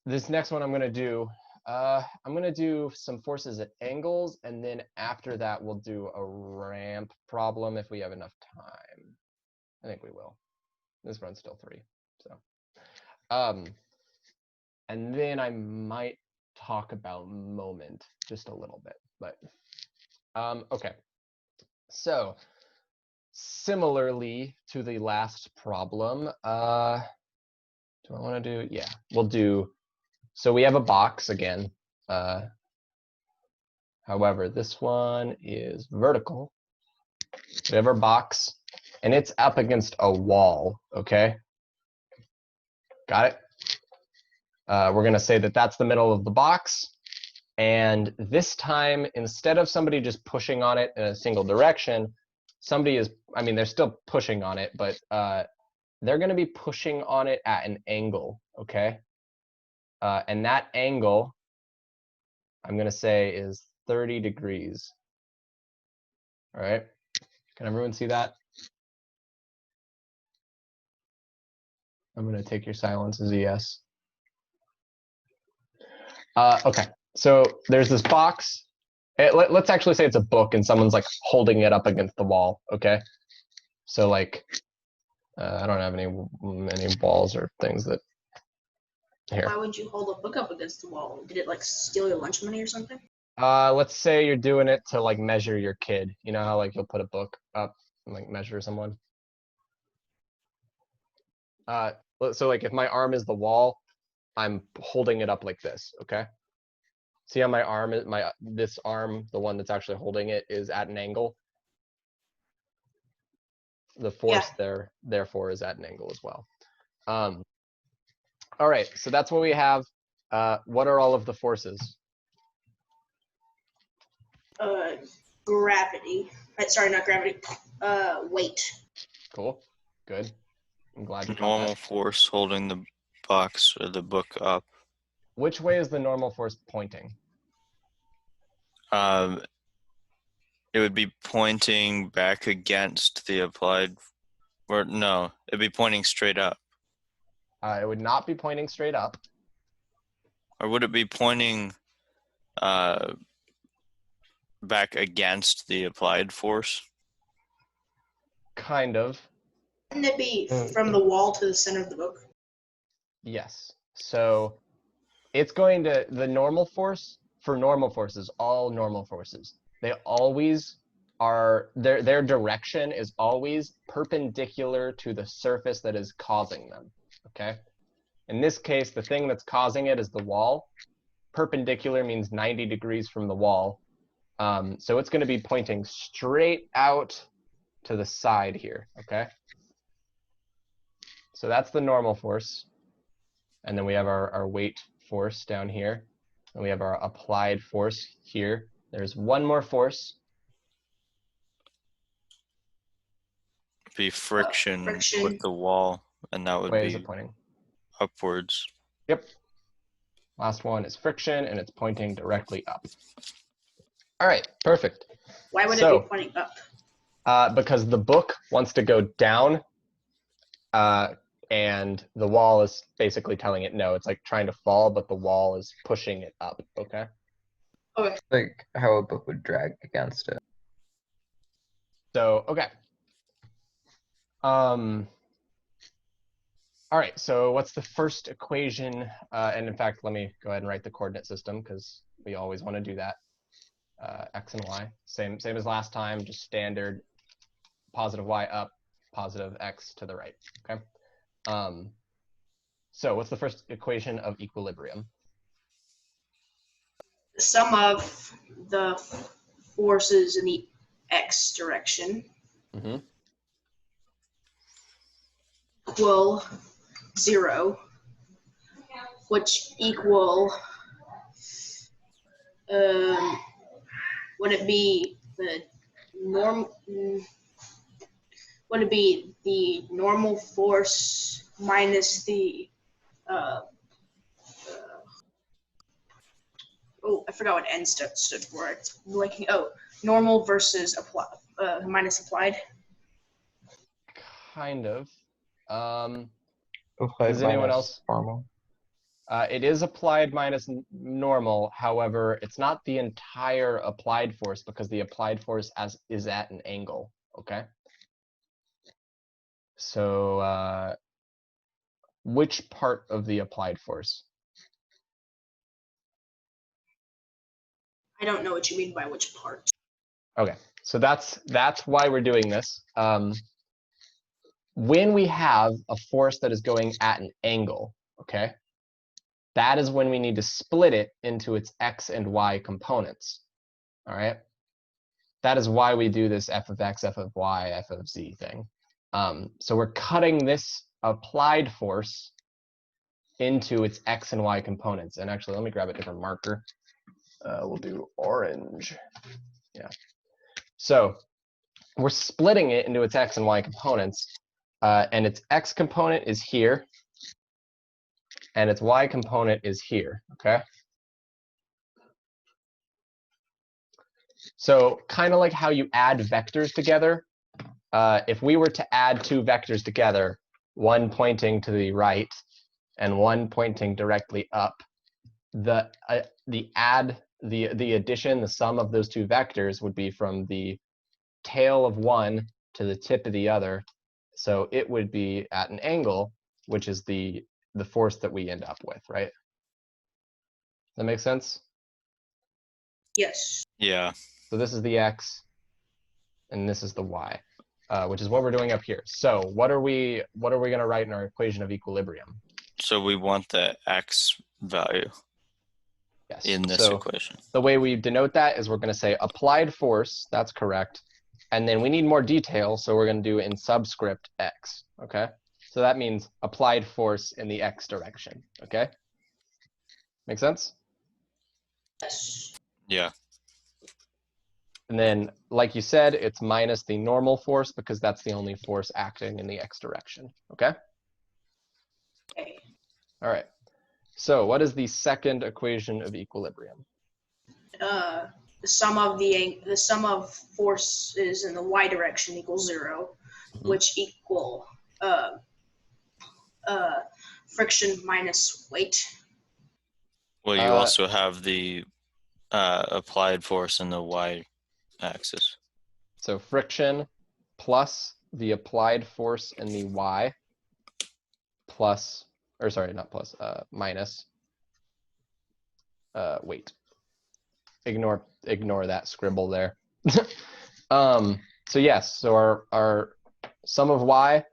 this next one I'm going to do, I'm going to do some forces at angles, and then after that we'll do a ramp problem if we have enough time. I think we will. This run's still 3, so. And then I might talk about moment just a little bit, but okay. So similarly to the last problem, do I want to do? Yeah, we'll do. So we have a box again. However, this one is vertical. We have our box, and it's up against a wall. Okay, got it. We're going to say that that's the middle of the box. And this time, instead of somebody just pushing on it in a single direction, somebody is, I mean, they're still pushing on it, but they're going to be pushing on it at an angle, okay? And that angle, I'm going to say, is 30 degrees. All right? Can everyone see that? I'm going to take your silence as a yes. Okay, so there's this box. Let's actually say it's a book and someone's like holding it up against the wall, okay? So like, I don't have any walls or things that, here. Why would you hold a book up against the wall? Did it like steal your lunch money or something? Let's say you're doing it to like measure your kid. You know how like you'll put a book up and like measure someone? So like if my arm is the wall, I'm holding it up like this, okay? See how my arm, this arm, the one that's actually holding it, is at an angle? The force there, therefore, is at an angle as well. All right, so that's what we have. What are all of the forces? Gravity. Sorry, not gravity. Weight. Cool, good. I'm glad you caught Normal that. force holding the box or the book up. Which way is the normal force pointing? It would be pointing back against the applied, or no, it'd be pointing straight up. It would not be pointing straight up. Or would it be pointing back against the applied force? Kind of. Wouldn't it be from the wall to the center of the book? Yes. So it's going to, the normal force, for normal forces, all normal forces, they always are, their direction is always perpendicular to the surface that is causing them, okay? In this case, the thing that's causing it is the wall. Perpendicular means 90 degrees from the wall. So it's going to be pointing straight out to the side here, okay? So that's the normal force. And then we have our weight force down here. And we have our applied force here. There's one more force. Be friction friction. with the wall, and that would Way is be it pointing? upwards. Yep. Last one is friction, and it's pointing directly up. All right, perfect. Why would it So, be pointing up? Because the book wants to go down, and the wall is basically telling it no. It's like trying to fall, but the wall is pushing it up, okay? Okay. Like how a book would drag against it. So, okay. All right, so what's the first equation? And in fact, let me go ahead and write the coordinate system because we always want to do that. X and Y, same as last time, just standard positive Y up, positive X to the right, okay? So what's the first equation of equilibrium? The sum of the forces in the X direction Mm-hmm. equal 0, which equal, would it be the normal force minus the I forgot what N stood for. It's like, normal versus minus applied. Kind of. Applied Does anyone minus else? Normal. It is applied minus normal. However, it's not the entire applied force because the applied force is at an angle. Okay. So which part of the applied force? I don't know what you mean by which part. Okay, so that's why we're doing this. When we have a force that is going at an angle, okay, that is when we need to split it into its x and y components. All right, that is why we do this f of x, f of y, f of z thing. So we're cutting this applied force into its x and y components. And actually, let me grab a different marker. We'll do orange. Yeah. So we're splitting it into its x and y components, and its x component is here, and its y component is here, okay? So kind of like how you add vectors together, if we were to add two vectors together, one pointing to the right and one pointing directly up, the addition, the sum of those two vectors would be from the tail of one to the tip of the other. So it would be at an angle, which is the force that we end up with, right? Does that make sense? Yes. Yeah. So this is the x, and this is the y, which is what we're doing up here. So what are we going to write in our equation of equilibrium? So we want the x value Yes. in this So equation. the way we denote that is we're going to say applied force. That's correct. And then we need more detail, so we're going to do in subscript x, okay? So that means applied force in the x direction, okay? Make sense? Yes. Yeah. And then, like you said, it's minus the normal force because that's the only force acting in the x direction, okay? Okay. All right. So what is the second equation of equilibrium? The sum of forces in the y direction equals 0, which equal friction minus weight. Well, you also have the applied force in the y-axis. So friction plus the applied force in the y plus, or sorry, not plus, minus weight. Ignore that scribble there. So yes, so our sum of y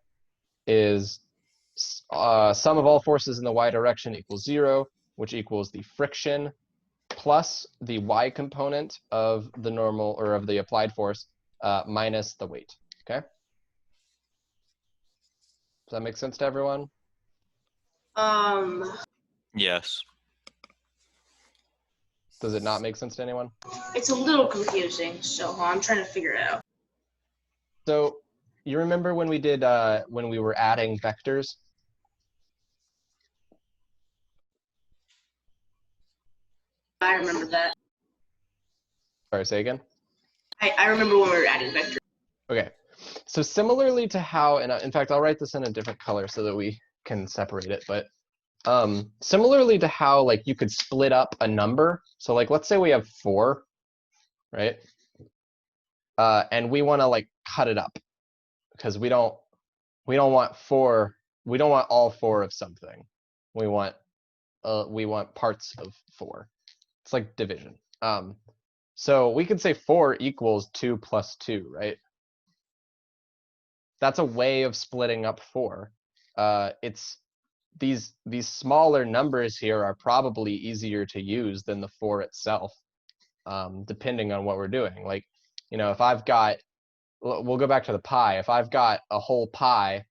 is sum of all forces in the y direction equals 0, which equals the friction plus the y component of the normal or of the applied force minus the weight. Okay. Does that make sense to everyone? Yes. Does it not make sense to anyone? It's a little confusing, so I'm trying to figure it out. So you remember when we did when we were adding vectors? I remember that. Sorry, say again. I remember when we were adding vectors. Okay. So similarly to how, and in fact, I'll write this in a different color so that we can separate it. But similarly to how like you could split up a number. So like let's say we have 4, right? And we want to like cut it up because we don't want 4. We don't want all 4 of something. We want parts of 4. It's like division. So we could say 4 equals 2 plus 2, right? That's a way of splitting up 4. It's these smaller numbers here are probably easier to use than the 4 itself, depending on what we're doing. Like, you know, if I've got, we'll go back to the pie. If I've got a whole pie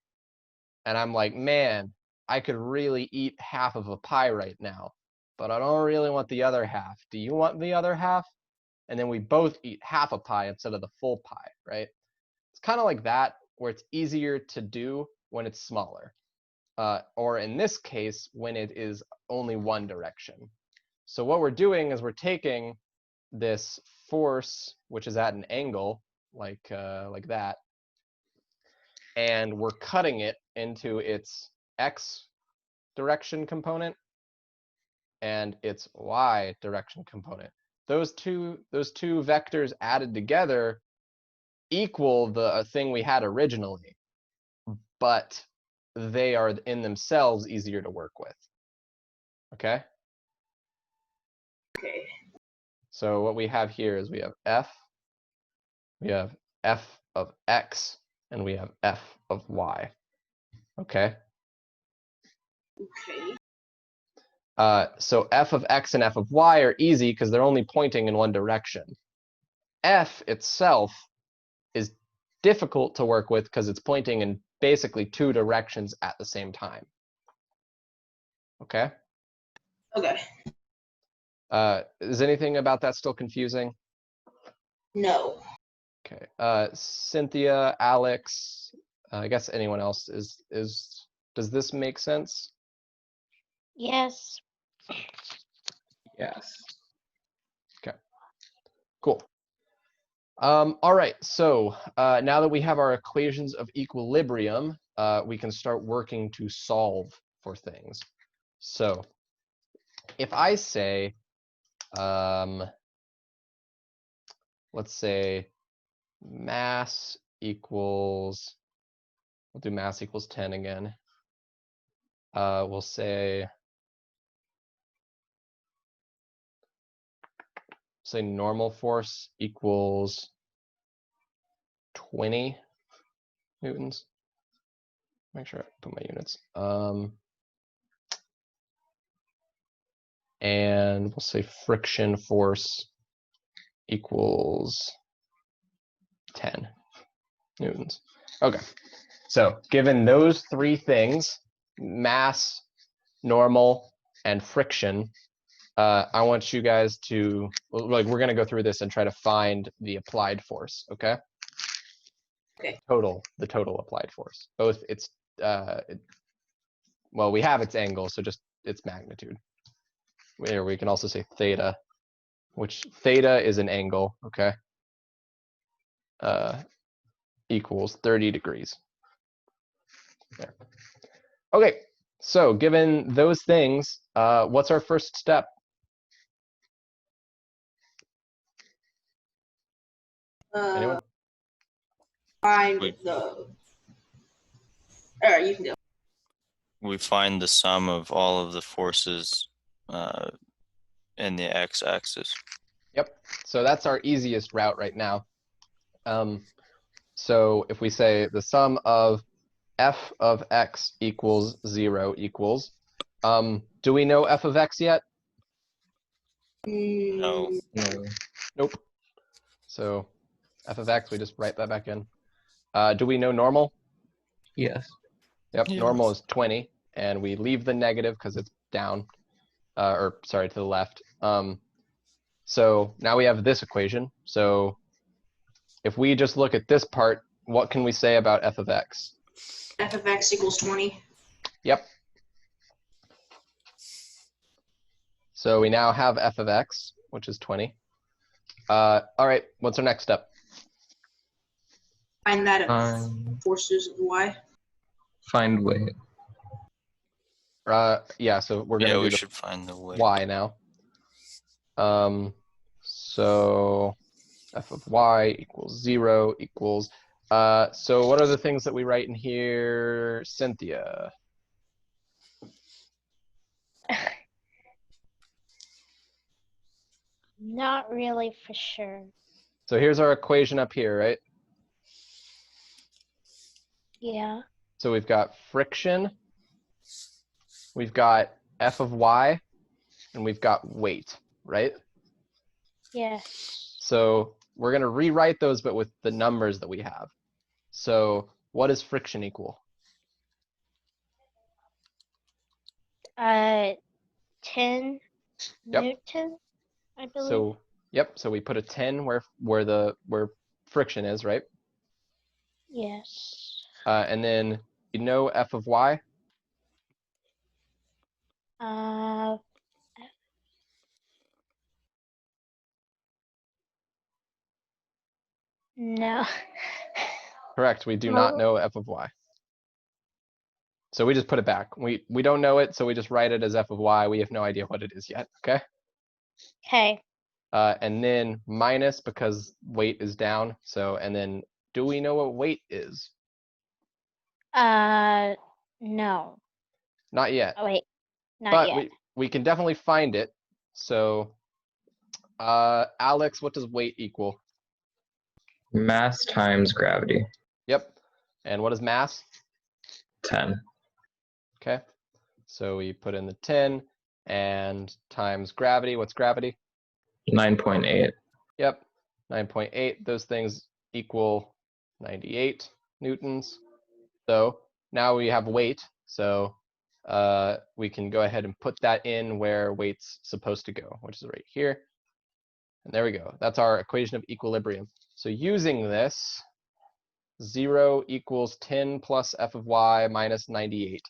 and I'm like, man, I could really eat half of a pie right now, but I don't really want the other half. Do you want the other half? And then we both eat half a pie instead of the full pie, right? It's kind of like that, where it's easier to do when it's smaller. Or in this case, when it is only one direction. So what we're doing is we're taking this force, which is at an angle, like that, and we're cutting it into its x direction component and its y direction component. Those two vectors added together equal the thing we had originally, but they are in themselves easier to work with. Okay? Okay. So what we have here is we have f of x, and we have f of y. Okay? Okay. So f of x and f of y are easy because they're only pointing in one direction. F itself is difficult to work with because it's pointing in basically two directions at the same time. Okay? Okay. Is anything about that still confusing? No. Okay. Cynthia, Alex, I guess anyone else does this make sense? Yes. Yes. Cool. All right, so now that we have our equations of equilibrium, we can start working to solve for things. So if I say, let's say mass equals, we'll do mass equals 10 again. We'll say normal force equals 20 newtons. Make sure I put my units. And we'll say friction force equals 10 newtons. Okay, so given those three things, mass, normal, and friction, I want you guys to, like, we're gonna go through this and try to find the applied force, okay? Okay. The total applied force, both its, well, we have its angle, so just its magnitude. Or we can also say theta, which theta is an angle, okay? Equals 30 degrees. There. Okay, so given those things, what's our first step? Anyone? Find Wait. the. All right, you can go. We find the sum of all of the forces in the x-axis. Yep. So that's our easiest route right now. So if we say the sum of f of x equals 0 equals, do we know f of x yet? No. No. Nope. So f of x, we just write that back in. Do we know normal? Yes. Yep, Yes. normal is 20, and we leave the negative because it's down, or sorry, to the left. So now we have this equation. So if we just look at this part, what can we say about f of x? F of x equals 20. Yep. So we now have f of x, which is 20. All right, what's our next step? Find that Find forces of y. weight. Yeah, so we're Yeah, gonna we do the should find the weight. y now. So f of y equals 0 equals, so what are the things that we write in here, Cynthia? Not really for sure. So here's our equation up here, right? Yeah. So we've got friction, we've got f of y, and we've got weight, right? Yes. So we're going to rewrite those, but with the numbers that we have. So what is friction equal? 10 Yep. Newton, I believe. So yep. So we put a 10 where friction is, right? Yes. And then you know f of y. No. Correct. We do not know f of y. So we just put it back. We don't know it, so we just write it as f of y. We have no idea what it is yet, okay? Okay. And then minus because weight is down. So, and then do we know what weight is? No. Not yet, Oh, wait, not but yet. we can definitely find it. So, Alex, what does weight equal? Mass times gravity. Yep. And what is mass? 10. Okay. So we put in the 10 and times gravity. What's gravity? 9.8. Yep. 9.8. Those things equal 98 newtons. So now we have weight. So we can go ahead and put that in where weight's supposed to go, which is right here. And there we go. That's our equation of equilibrium. So using this, 0 equals 10 plus f of y minus 98.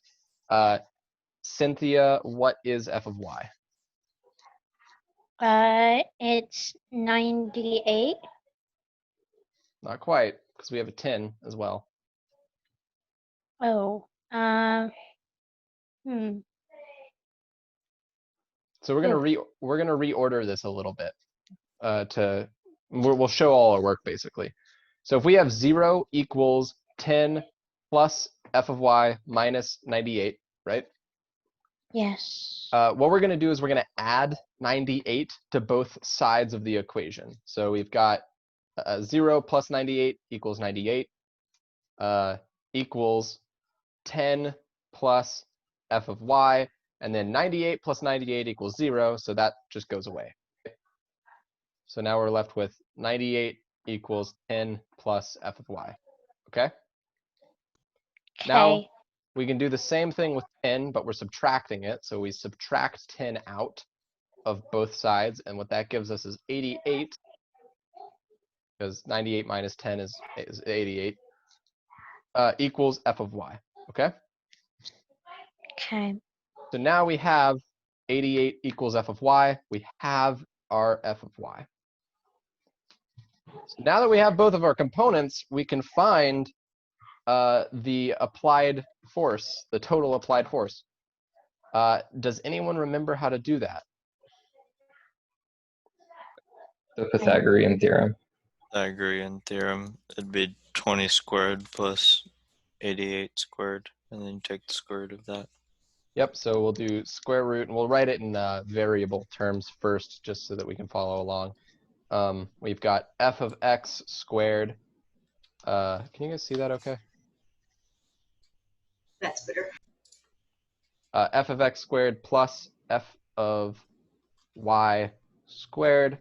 Cynthia, what is f of y? It's 98. Not quite, because we have a 10 as well. Oh, So we're gonna reorder this a little bit. We'll show all our work basically. So if we have 0 equals 10 plus f of y minus 98, right? yes. What we're going to do is we're going to add 98 to both sides of the equation. So we've got 0 plus 98 equals 98 equals 10 plus f of y, and then 98 plus 98 equals 0, so that just goes away. So now we're left with 98 equals 10 plus f of y, okay? Now, Okay. we can do the same thing with 10, but we're subtracting it. So we subtract 10 out of both sides. And what that gives us is 88, because 98 minus 10 is 88, equals f of y. Okay? Okay. So now we have 88 equals f of y. We have our f of y. So now that we have both of our components, we can find the applied force, the total applied force. Does anyone remember how to do that? The Pythagorean theorem. Pythagorean theorem. It'd be 20 squared plus 88 squared, and then you take the square root of that. Yep, so we'll do square root, and we'll write it in variable terms first, just so that we can follow along. We've got f of x squared. Can you guys see that okay? That's better. F of x squared plus f of y squared,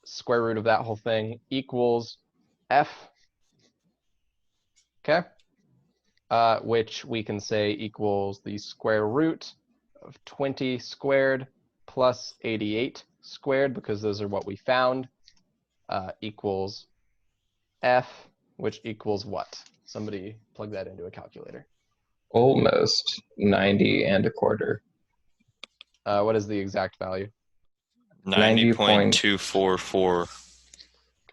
square root of that whole thing, equals f, okay? Which we can say equals the square root of 20 squared plus 88 squared, because those are what we found, equals f, which equals what? Somebody plug that into a calculator. Almost 90 and a quarter. What is the exact value? 90.244.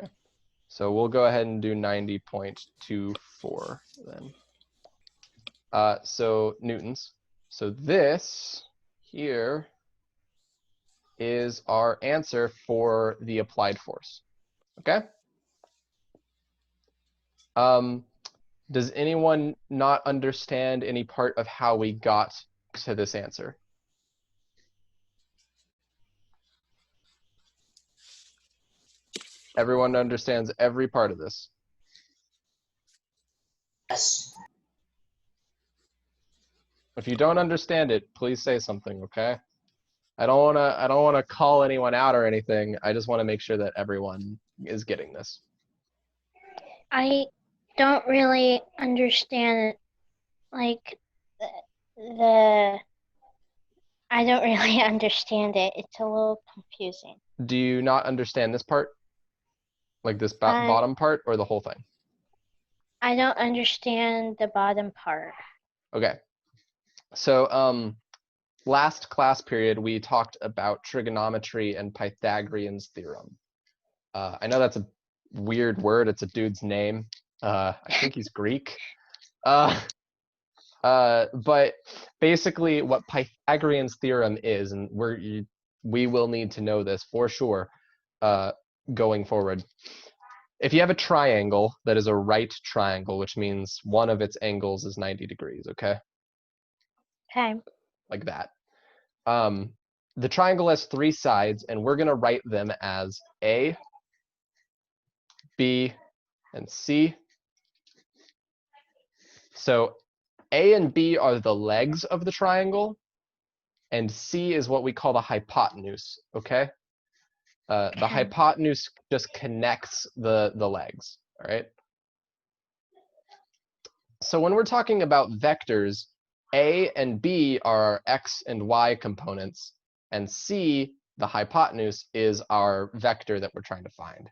Okay. So we'll go ahead and do 90.24 then. So newtons. So this here is our answer for the applied force. Okay? Does anyone not understand any part of how we got to this answer? Everyone understands every part of this. Yes. If you don't understand it, please say something, okay? I don't wanna call anyone out or anything. I just want to make sure that everyone is getting this. I don't really understand like I don't really understand it. It's a little confusing. Do you not understand this part? Like this bottom part or the whole thing? I don't understand the bottom part. Okay. So last class period we talked about trigonometry and Pythagorean's theorem. I know that's a weird word. It's a dude's name. I think he's Greek. But basically what Pythagorean's theorem is, and we will need to know this for sure going forward. If you have a triangle that is a right triangle, which means one of its angles is 90 degrees, okay? Okay. Like that. The triangle has 3 sides, and we're going to write them as A, B, and C. So A and B are the legs of the triangle, and C is what we call the hypotenuse, okay? The Okay. hypotenuse just connects the legs, all right? So when we're talking about vectors, A and B are x and y components, and C, the hypotenuse, is our vector that we're trying to find.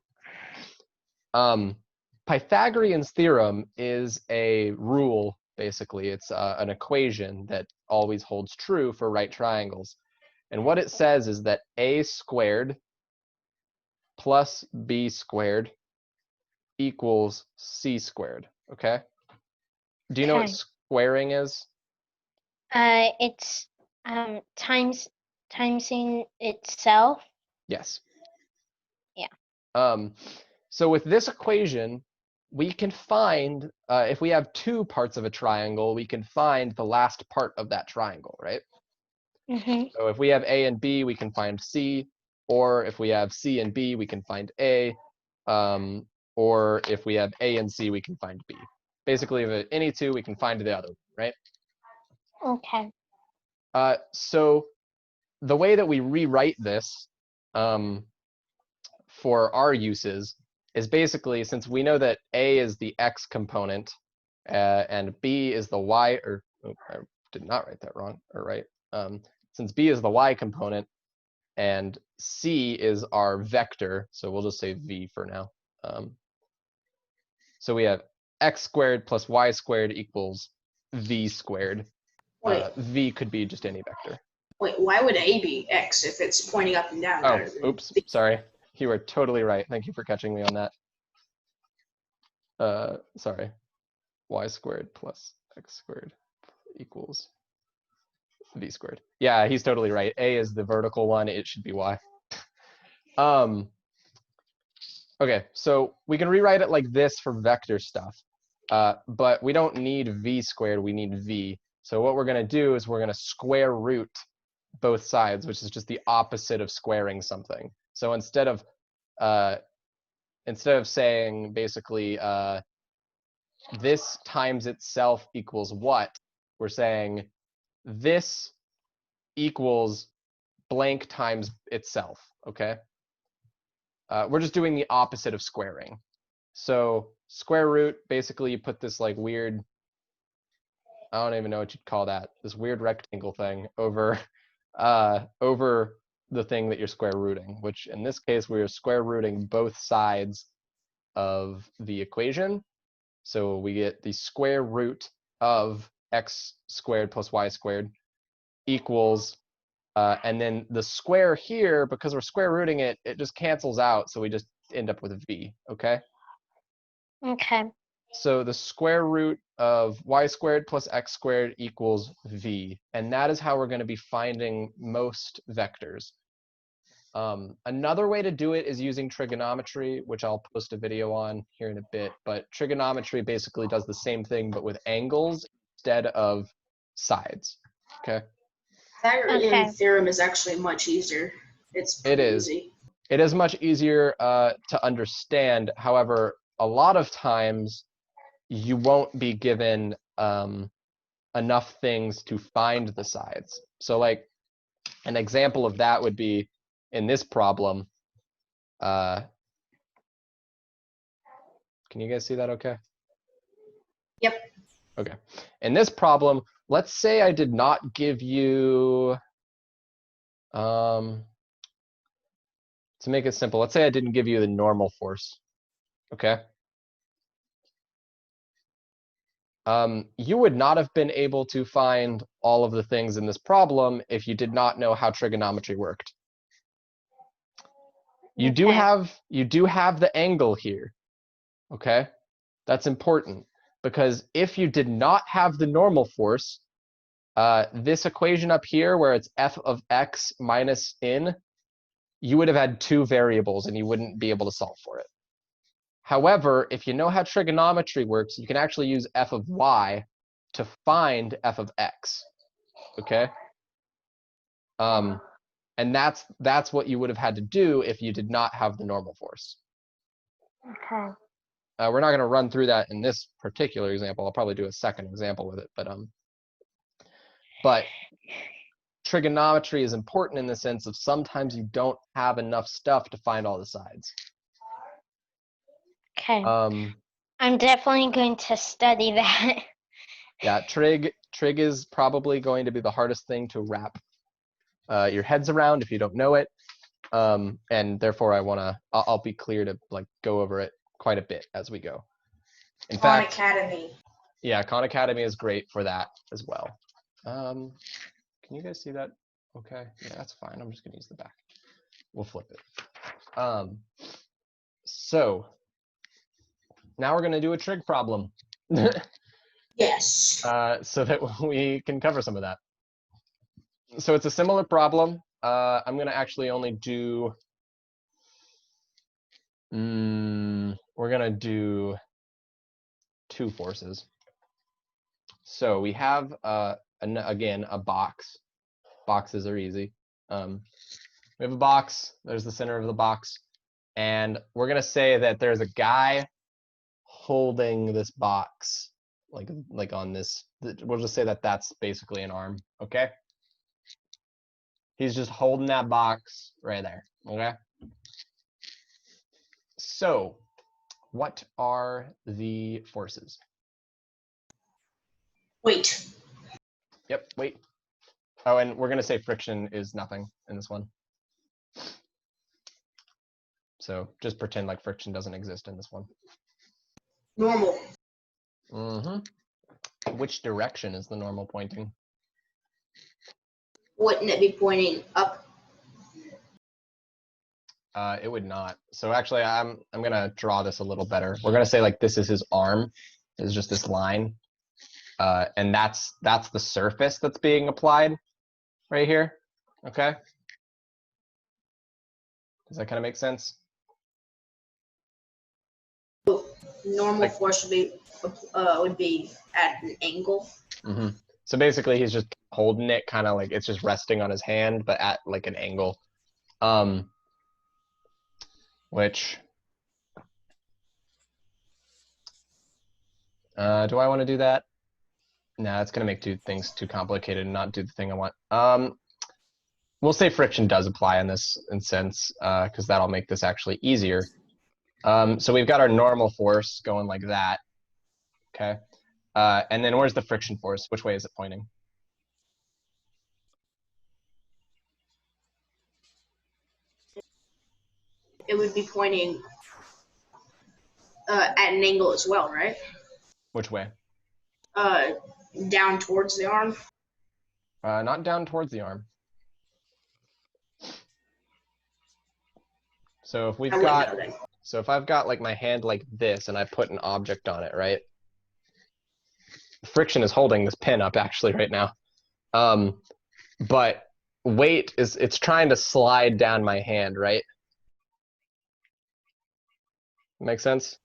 Pythagorean's theorem is a rule, basically. It's an equation that always holds true for right triangles. And what it says is that a squared plus b squared equals c squared, okay? Do you know what Okay. squaring is? It's timesing itself. Yes. Yeah. So with this equation, we can find, if we have 2 parts of a triangle, we can find the last part of that triangle, right? Mm-hmm. So if we have A and B, we can find C, or if we have C and B, we can find A, or if we have A and C, we can find B. Basically, if any 2, we can find the other, right? Okay. So the way that we rewrite this for our uses is basically, since we know that A is the X component and B is the Y, or oh, I did not write that wrong, or right. Since B is the Y component and C is our vector, so we'll just say V for now. So we have X squared plus Y squared equals V squared. Wait, V could be just any vector. wait, why would A be X if it's pointing up and down? Oh, oops, sorry. You are totally right. Thank you for catching me on that. Sorry. Y squared plus X squared equals V squared. Yeah, he's totally right. A is the vertical one. It should be Y. Okay, so we can rewrite it like this for vector stuff. But we don't need V squared. We need V. So what we're going to do is we're going to square root both sides, which is just the opposite of squaring something. So instead of saying basically this times itself equals what, we're saying this equals blank times itself, okay? We're just doing the opposite of squaring. So square root, basically you put this like weird, I don't even know what you'd call that, this weird rectangle thing over over the thing that you're square rooting, which in this case we're square rooting both sides of the equation. So we get the square root of x squared plus y squared equals, and then the square here, because we're square rooting it, it just cancels out, so we just end up with a v, okay? Okay. So the square root of y squared plus x squared equals v, and that is how we're going to be finding most vectors. Another way to do it is using trigonometry, which I'll post a video on here in a bit, but trigonometry basically does the same thing, but with angles instead of sides, okay? Pythagorean theorem is actually much easier. It's pretty easy. It is much easier to understand. However, a lot of times you won't be given enough things to find the sides. So like an example of that would be in this problem. Can you guys see that okay? Yep. Okay. In this problem, let's say I did not give you, to make it simple, let's say I didn't give you the normal force, okay? You would not have been able to find all of the things in this problem if you did not know how trigonometry worked. You do have the angle here, okay? That's important. because if you did not have the normal force, this equation up here where it's f of x minus n, you would have had two variables and you wouldn't be able to solve for it. However, if you know how trigonometry works, you can actually use f of y to find f of x, okay? And that's what you would have had to do if you did not have the normal force. Okay. We're not going to run through that in this particular example. I'll probably do a second example with it, but trigonometry is important in the sense of sometimes you don't have enough stuff to find all the sides. Okay. I'm definitely going to study that. Yeah, trig is probably going to be the hardest thing to wrap your heads around if you don't know it, and therefore I'll be clear to like go over it quite a bit as we go. In Khan fact, Academy. yeah, Khan Academy is great for that as well. Can you guys see that? Okay, yeah, that's fine. I'm just gonna use the back. We'll flip it. So now we're gonna do a trig problem. Yes. So that we can cover some of that. So it's a similar problem. I'm gonna actually only do. We're gonna do two forces. So we have again a box. Boxes are easy. We have a box. There's the center of the box, and we're gonna say that there's a guy holding this box, like on this. We'll just say that that's basically an arm. Okay. He's just holding that box right there. Okay. So, what are the forces? Wait. Yep, wait. Oh, and we're going to say friction is nothing in this one. So just pretend like friction doesn't exist in this one. Normal. Which direction is the normal pointing? Wouldn't it be pointing up? It would not. So actually, I'm going to draw this a little better. We're going to say like this is his arm. It's just this line. And that's the surface that's being applied right here. Okay. Does that kind of make sense? Normal force would be at an angle. So basically, he's just holding it, kind of like it's just resting on his hand, but at like an angle. Which do I want to do that? No, it's going to make things too complicated and not do the thing I want. We'll say friction does apply in this sense, because that'll make this actually easier. So we've got our normal force going like that. Okay. And then where's the friction force? Which way is it pointing? It would be pointing at an angle as well, right? Which way? Down towards the arm. Not down towards the arm. So if if I've got like my hand like this and I put an object on it, right? Friction is holding this pin up actually right now. But weight it's trying to slide down my hand, right? Make sense?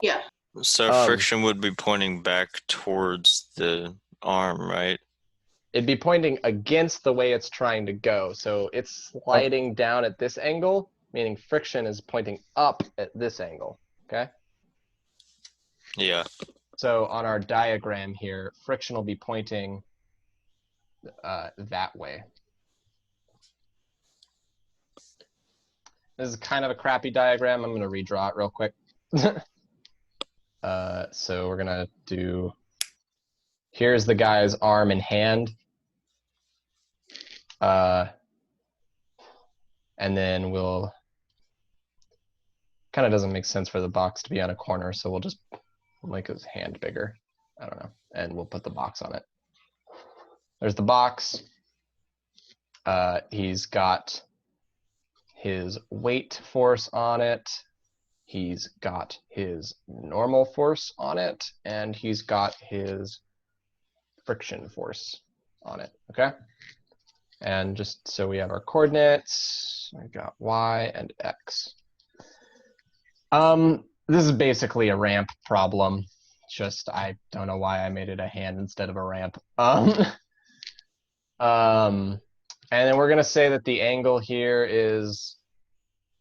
Yeah. So friction would be pointing back towards the arm, right? It'd be pointing against the way it's trying to go. So it's sliding down at this angle, meaning friction is pointing up at this angle, okay? Yeah. So on our diagram here, friction will be pointing that way. This is kind of a crappy diagram. I'm going to redraw it real quick. So we're going to do, here's the guy's arm and hand. And then we'll, kind of doesn't make sense for the box to be on a corner, so we'll just make his hand bigger. I don't know. And we'll put the box on it. There's the box. He's got his weight force on it. He's got his normal force on it, and he's got his friction force on it, okay? And just so we have our coordinates, I got y and x. This is basically a ramp problem. Just, I don't know why I made it a hand instead of a ramp. And then we're gonna say that the angle here is,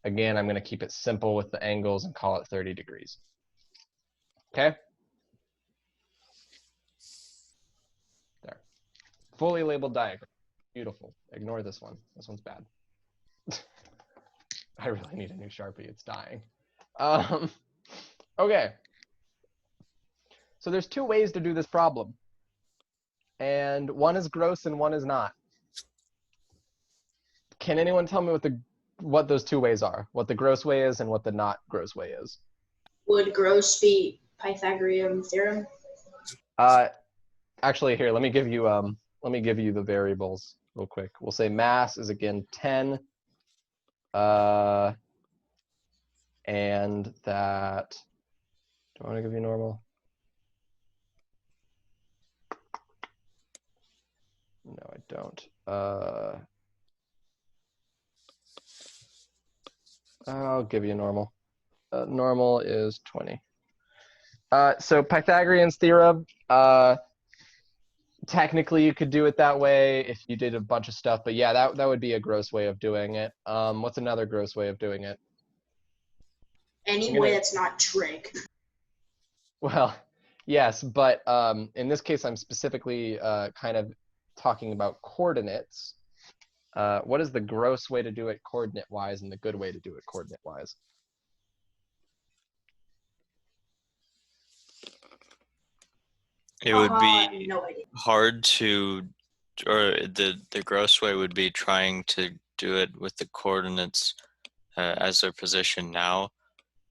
again, I'm gonna keep it simple with the angles and call it 30 degrees. Okay? There. Fully labeled diagram. Beautiful. Ignore this one. This one's bad. I really need a new Sharpie. It's dying. Okay. So there's two ways to do this problem. And one is gross and one is not. Can anyone tell me what those two ways are? What the gross way is and what the not gross way is? Would gross be Pythagorean theorem? Actually, here, let me give you the variables real quick. We'll say mass is again 10. And that, do I want to give you normal? No, I don't. I'll give you normal. Normal is 20. So Pythagorean's theorem, technically you could do it that way if you did a bunch of stuff, but yeah, that would be a gross way of doing it. What's another gross way of doing it? Any way that's not trig. Well, yes, but in this case, I'm specifically kind of talking about coordinates. What is the gross way to do it coordinate-wise and the good way to do it coordinate-wise? It would be No idea. hard to, or the gross way would be trying to do it with the coordinates as their position now.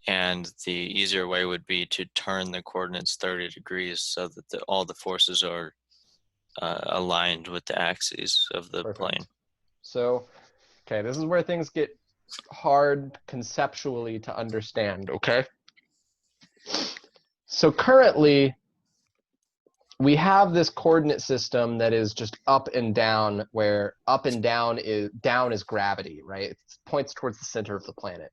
And the easier way would be to turn the coordinates 30 degrees so that all the forces are aligned with the axes of the Perfect. plane. So, okay, this is where things get hard conceptually to understand, okay? So currently, we have this coordinate system that is just up and down, where up and down is gravity, right? It points towards the center of the planet.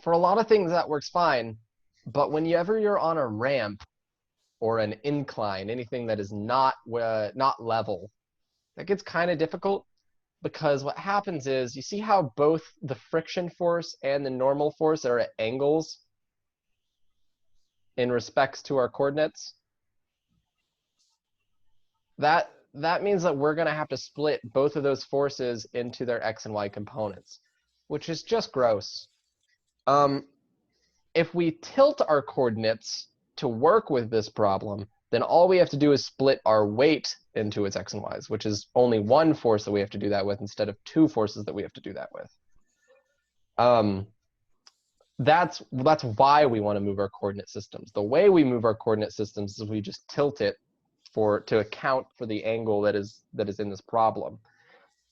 For a lot of things, that works fine, but whenever you're on a ramp or an incline, anything that is not level, that gets kind of difficult, because what happens is, you see how both the friction force and the normal force are at angles in respects to our coordinates? That means that we're going to have to split both of those forces into their x and y components, which is just gross. If we tilt our coordinates to work with this problem, then all we have to do is split our weight into its x and y's, which is only one force that we have to do that with instead of two forces that we have to do that with. That's why we want to move our coordinate systems. The way we move our coordinate systems is we just tilt it to account for the angle that is in this problem.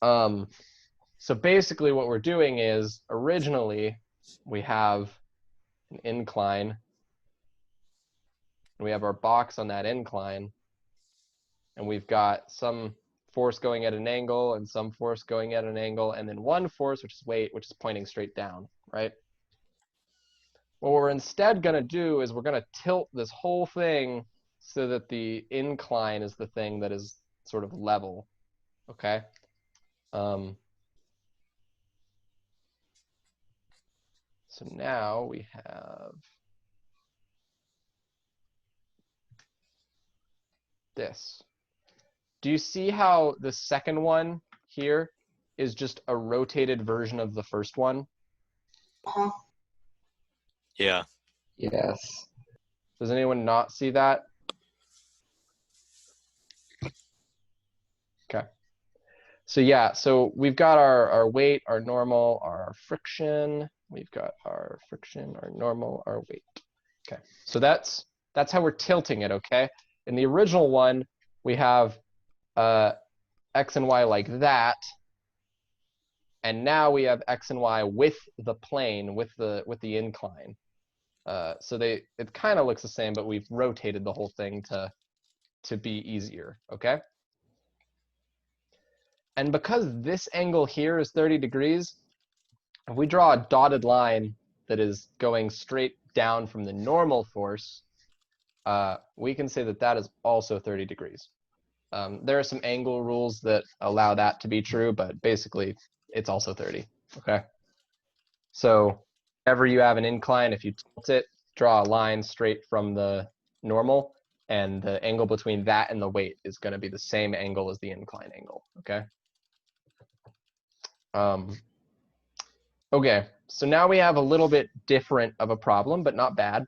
So basically what we're doing is, originally we have an incline, and we have our box on that incline, and we've got some force going at an angle and some force going at an angle, and then one force, which is weight, which is pointing straight down, right? What we're instead going to do is we're going to tilt this whole thing so that the incline is the thing that is sort of level, okay? So now we have this. Do you see how the second one here is just a rotated version of the first one? Uh-huh. Yeah. Yes. Does anyone not see that? Okay. So yeah, so we've got our weight, our normal, our friction. We've got our friction, our normal, our weight. Okay, so that's how we're tilting it, okay? In the original one, we have x and y like that. And now we have x and y with the plane, with the incline. So it kind of looks the same, but we've rotated the whole thing to be easier, okay? And because this angle here is 30 degrees, if we draw a dotted line that is going straight down from the normal force, we can say that that is also 30 degrees. There are some angle rules that allow that to be true, but basically it's also 30, okay? So whenever you have an incline, if you tilt it, draw a line straight from the normal, and the angle between that and the weight is going to be the same angle as the incline angle, okay? Okay, so now we have a little bit different of a problem, but not bad.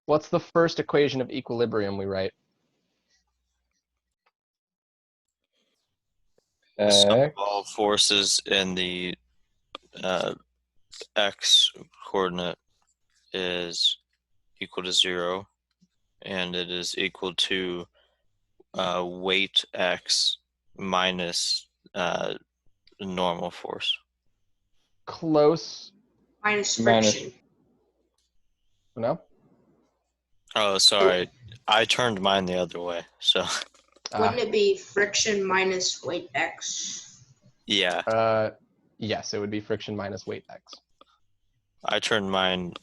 What's the first equation of equilibrium we write? The sum of all forces in the x coordinate is equal to 0, and it is equal to weight x minus normal force. Close. Minus Minus- friction. No? Oh, sorry. I turned mine the other way. So, Wouldn't it be friction minus weight x? yeah, Yes, it would be friction minus weight x. I turned mine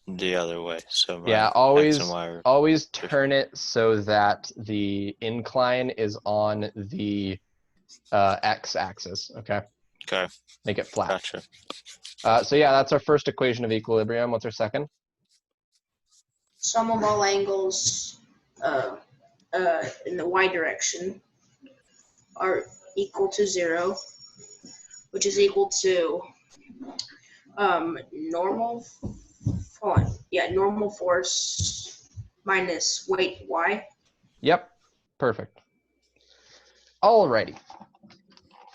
the other way. So, my Yeah, X always and Y are always turn it so that the incline is on the x-axis, okay? okay. Make it flat. Gotcha. So yeah, that's our first equation of equilibrium. What's our second? Sum of all angles in the y direction are equal to 0, which is equal to normal force minus weight y. Yep, perfect. Alrighty.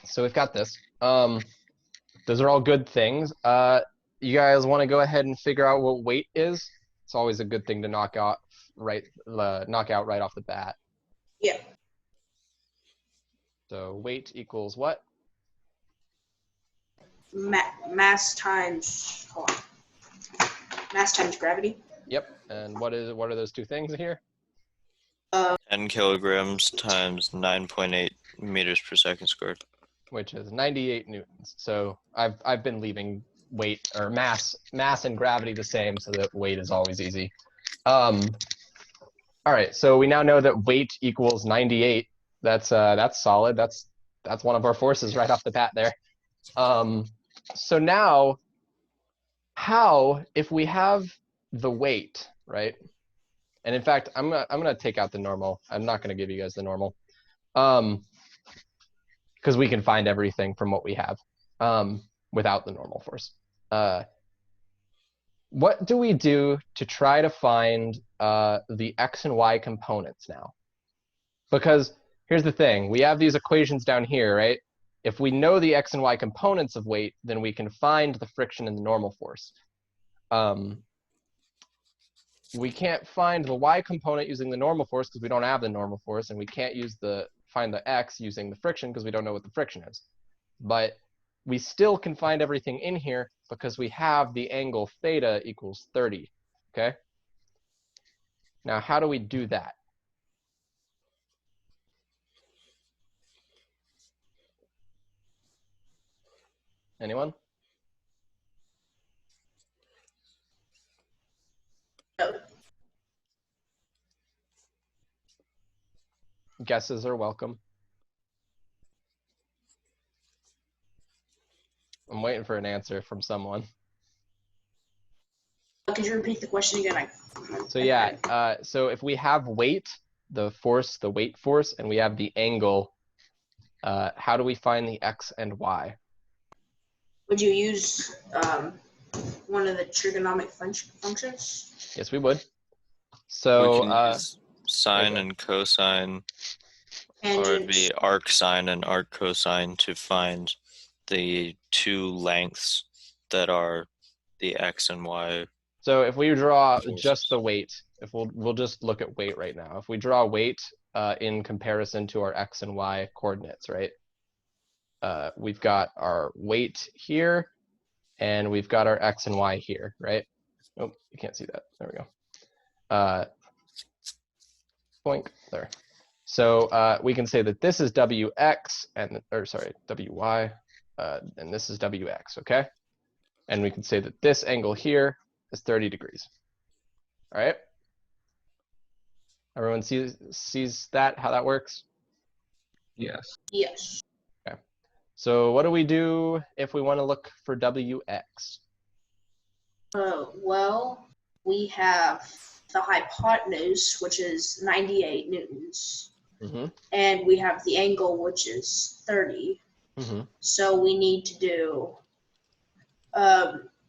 So we've got this. Those are all good things. You guys want to go ahead and figure out what weight is? It's always a good thing to knock out right off the bat. Yeah. So weight equals what? Mass times mass times gravity. Yep. And what are those two things here? 10 kilograms times 9.8 meters per second squared. Which is 98 newtons. So I've been leaving weight or mass and gravity the same so that weight is always easy. All right, so we now know that weight equals 98. That's solid. That's one of our forces right off the bat there. So now, how, if we have the weight, right? And in fact, I'm gonna take out the normal. I'm not gonna give you guys the normal, because we can find everything from what we have without the normal force. What do we do to try to find the x and y components now? Because here's the thing, we have these equations down here, right? If we know the x and y components of weight, then we can find the friction and the normal force. We can't find the y component using the normal force because we don't have the normal force, and we can't find the x using the friction because we don't know what the friction is. But we still can find everything in here because we have the angle theta equals 30, okay? Now, how do we do that? Anyone? No. Guesses are welcome. I'm waiting for an answer from someone. Could you repeat the question again? So yeah, so if we have weight, the weight force, and we have the angle, how do we find the x and y? Would you use one of the trigonometric functions? Yes, we would. We So can use sine okay. and cosine, or it'd be arc sine and arc cosine to find the two lengths that are the x and y. So if we draw Forces. just the weight, if we'll just look at weight right now. If we draw weight in comparison to our x and y coordinates, right? we've got our weight here, and we've got our X and Y here, right? Oh, you can't see that. There we go. Boink, there. So we can say that this is WX, and, or sorry, WY, and this is WX, okay? And we can say that this angle here is 30 degrees. All right? Everyone sees that, how that works? Yes. Yes. So what do we do if we want to look for WX? Well, we have the hypotenuse, which is 98 newtons, Mm-hmm. and we have the angle, which is 30. Mm-hmm. So we need to do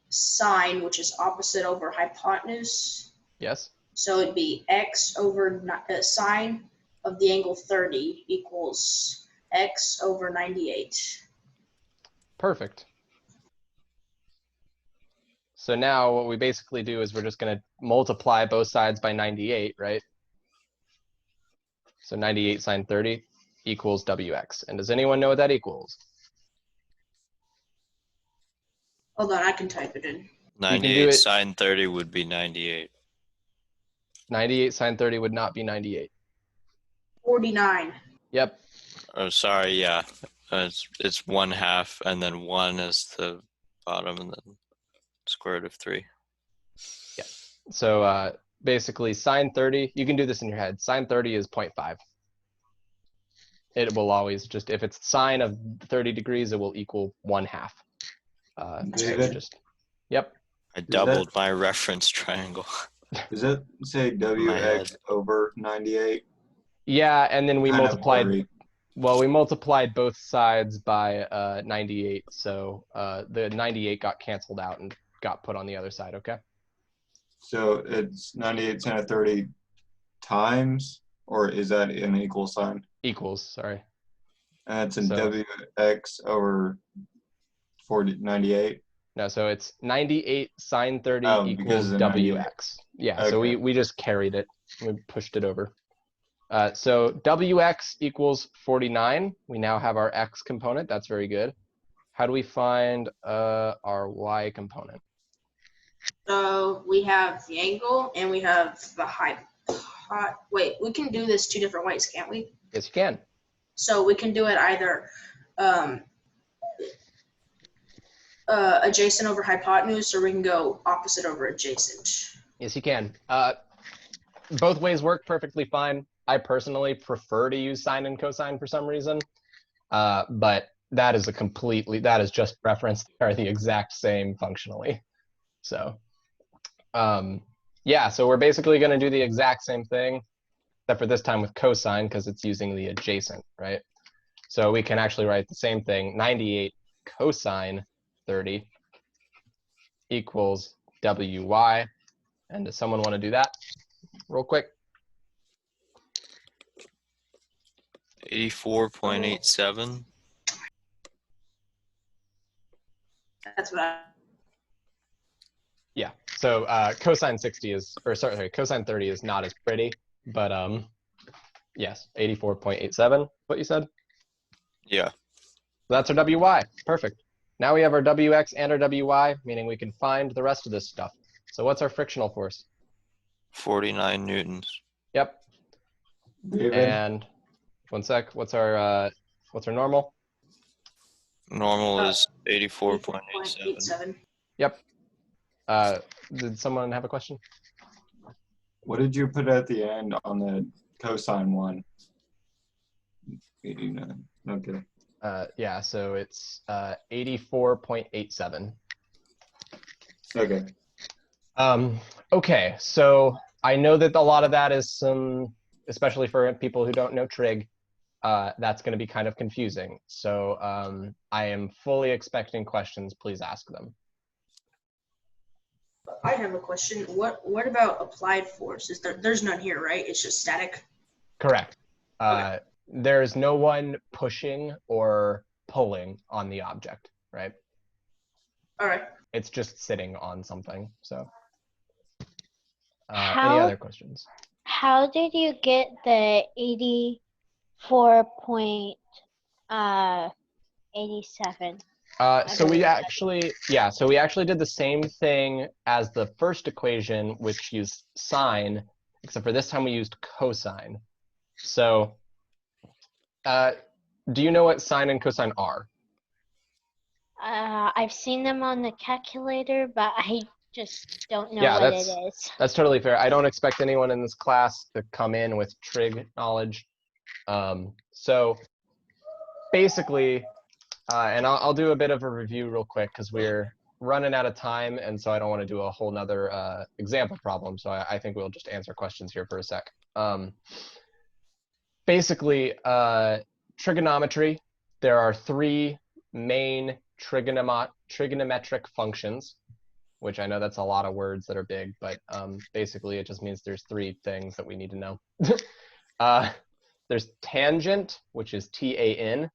sine, which is opposite over hypotenuse. Yes. So it'd be x over sine of the angle 30 equals x over 98. Perfect. So now what we basically do is we're just going to multiply both sides by 98, right? So 98 sine 30 equals WX. And does anyone know what that equals? Hold on, I can type it in. do 98 it. sine 30 would be 98. 98 sine 30 would not be 98. 49. Yep. Oh, sorry, yeah. It's 1/2, and then 1 is the bottom, and then square root of 3. So basically sine 30, you can do this in your head. Sine 30 is 0.5. It will always just, if it's sine of 30 degrees, it will equal 1/2. David? Yep. I doubled my reference triangle. Does that say my head. WX over 98? Yeah, and then we Kind of multiplied, blurry. well, we multiplied both sides by 98. So the 98 got canceled out and got put on the other side, okay? So it's 98 sine of 30 times, or is that an equal sign? Equals, sorry. And that's in So- WX over 98. No, so it's 98 sine 30 Oh, equals because of the 98. WX. Yeah, so Okay. we just carried it. We pushed it over. So WX equals 49. We now have our X component. That's very good. How do we find our Y component? So we have the angle and we have the wait, we can do this two different ways, can't we? Yes, you can. So we can do it either adjacent over hypotenuse, or we can go opposite over adjacent. Yes, you can. Both ways work perfectly fine. I personally prefer to use sine and cosine for some reason, but that is just reference. They are the exact same functionally. So, yeah, so we're basically going to do the exact same thing, except for this time with cosine because it's using the adjacent, right? So we can actually write the same thing, 98 cosine 30 equals WY. And does someone want to do that real quick? 84.87. That's what I. Yeah, so cosine 60 is, or sorry, cosine 30 is not as pretty, but yes, 84.87, what you said? Yeah. That's our WY, perfect. Now we have our WX and our WY, meaning we can find the rest of this stuff. So what's our frictional force? 49 newtons. Yep, David? and one sec, what's our normal? Normal is 84.87. 84.87. Yep. Did someone have a question? What did you put at the end on the cosine one? 89. Okay. Yeah, so it's 84.87. Okay. Okay, so I know that a lot of that is some, especially for people who don't know trig, that's going to be kind of confusing. So I am fully expecting questions. Please ask them. I have a question. What about applied force? There's none here, right? It's just static. Correct. Okay. There's no one pushing or pulling on the object, right? All right. It's just sitting on something. So any How- other questions? How did you get the 84 87. So we believe actually did the same thing as the first equation, which used sine, except for this time we used cosine. So, do you know what sine and cosine are? I've seen them on the calculator, but I just don't know Yeah, what it is. That's totally fair. I don't expect anyone in this class to come in with trig knowledge. So basically, and I'll do a bit of a review real quick because we're running out of time, and so I don't want to do a whole nother example problem. So I think we'll just answer questions here for a sec. Basically, trigonometry, there are three main trigonometric functions, which I know that's a lot of words that are big, but basically it just means there's three things that we need to know. There's tangent, which is TAN.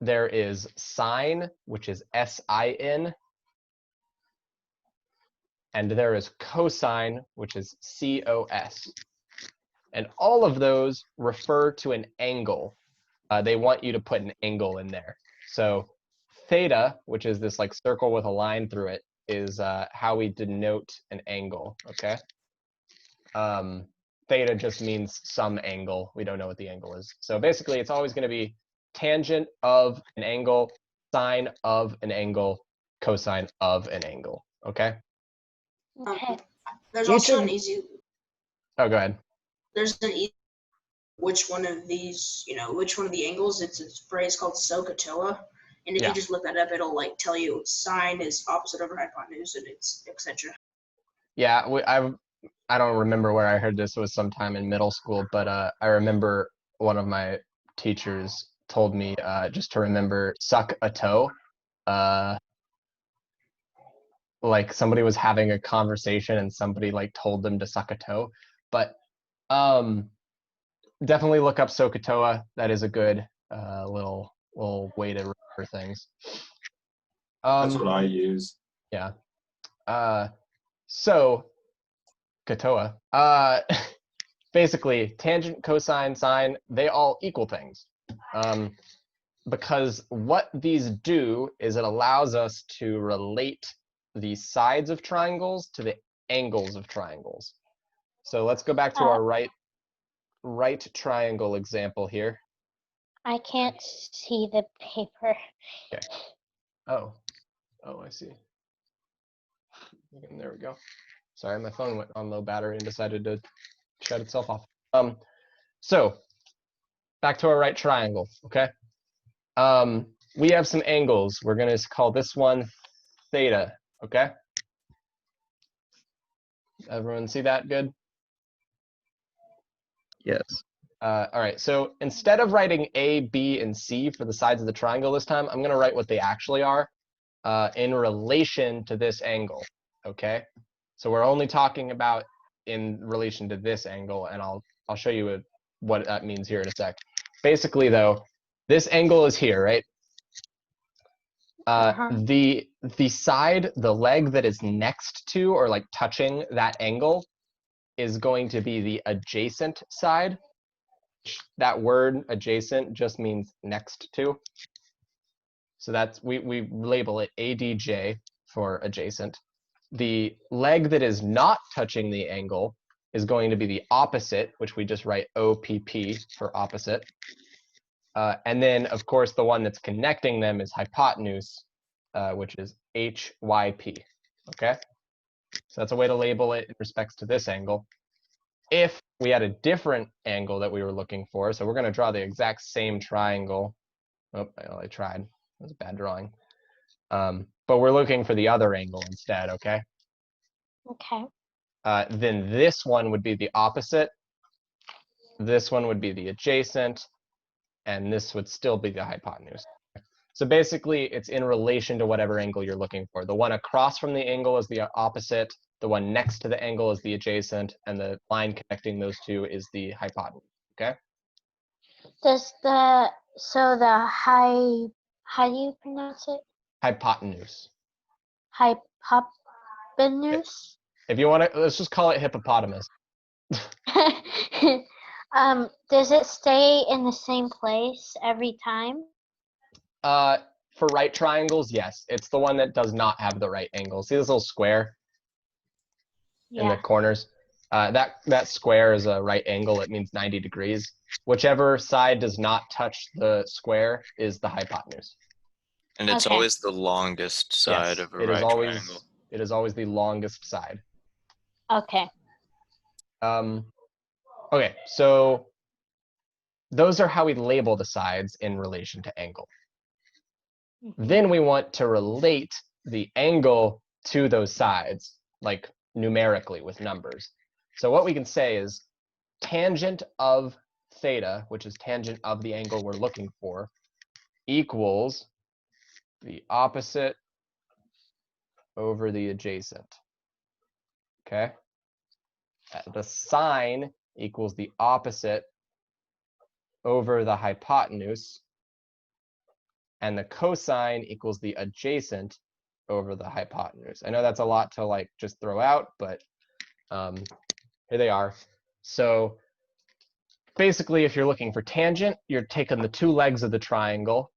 There is sine, which is SIN. And there is cosine, which is COS. And all of those refer to an angle. They want you to put an angle in there. So theta, which is this like circle with a line through it, is how we denote an angle, okay? Theta just means some angle. We don't know what the angle is. So basically, it's always going to be tangent of an angle, sine of an angle, cosine of an angle, okay? Okay. There's Each also of- an easy. Oh, go ahead. There's an easy. Which one of these? Which one of the angles? It's a phrase called SOHCAHTOA, and if Yeah. you just look that up, it'll like tell you sine is opposite over hypotenuse, and it's etc. Yeah, I don't remember where I heard this. It was sometime in middle school, but I remember one of my teachers told me just to remember suck a toe. Like somebody was having a conversation and somebody like told them to suck a toe. But definitely look up SOHCAHTOA. That is a good little way to remember things. That's what I use. Yeah. So Katoa. Basically, tangent, cosine, sine, they all equal things. Because what these do is it allows us to relate the sides of triangles to the angles of triangles. So let's go back to our right triangle example here. I can't see the paper. Okay. Oh, I see. And there we go. Sorry, my phone went on low battery and decided to shut itself off. So back to our right triangle, okay? We have some angles. We're gonna call this one theta, okay? Everyone see that good? Yes. All right, so instead of writing A, B, and C for the sides of the triangle this time, I'm gonna write what they actually are in relation to this angle, okay? So we're only talking about in relation to this angle, and I'll show you what that means here in a sec. Basically, though, this angle is here, right? The side, the leg that is next to or like touching that angle is going to be the adjacent side. That word adjacent just means next to. So that's we label it ADJ for adjacent. The leg that is not touching the angle is going to be the opposite, which we just write OPP for opposite. And then, of course, the one that's connecting them is hypotenuse, which is HYP, okay? So that's a way to label it in respects to this angle. If we had a different angle that we were looking for, so we're going to draw the exact same triangle. Oh, I tried. It was a bad drawing. But we're looking for the other angle instead, okay? Okay. Then this one would be the opposite. This one would be the adjacent. And this would still be the hypotenuse. So basically, it's in relation to whatever angle you're looking for. The one across from the angle is the opposite. The one next to the angle is the adjacent. And the line connecting those two is the hypotenuse, okay? How do you pronounce it? Hypotenuse. Hypotenuse? If you want to, let's just call it hippopotamus. Does it stay in the same place every time? For right triangles, yes. It's the one that does not have the right angle. See this little square in the Yeah. corners? That square is a right angle. It means 90 degrees. Whichever side does not touch the square is the hypotenuse. And it's Okay. always the longest side Yes, of a it is right always triangle. it is always the longest side. Okay. Okay, so those are how we label the sides in relation to angle. Mhm. Then we want to relate the angle to those sides, like numerically with numbers. So what we can say is tangent of theta, which is tangent of the angle we're looking for, equals the opposite over the adjacent. Okay? The sine equals the opposite over the hypotenuse, and the cosine equals the adjacent over the hypotenuse. I know that's a lot to like just throw out, but here they are. So basically, if you're looking for tangent, you're taking the two legs of the triangle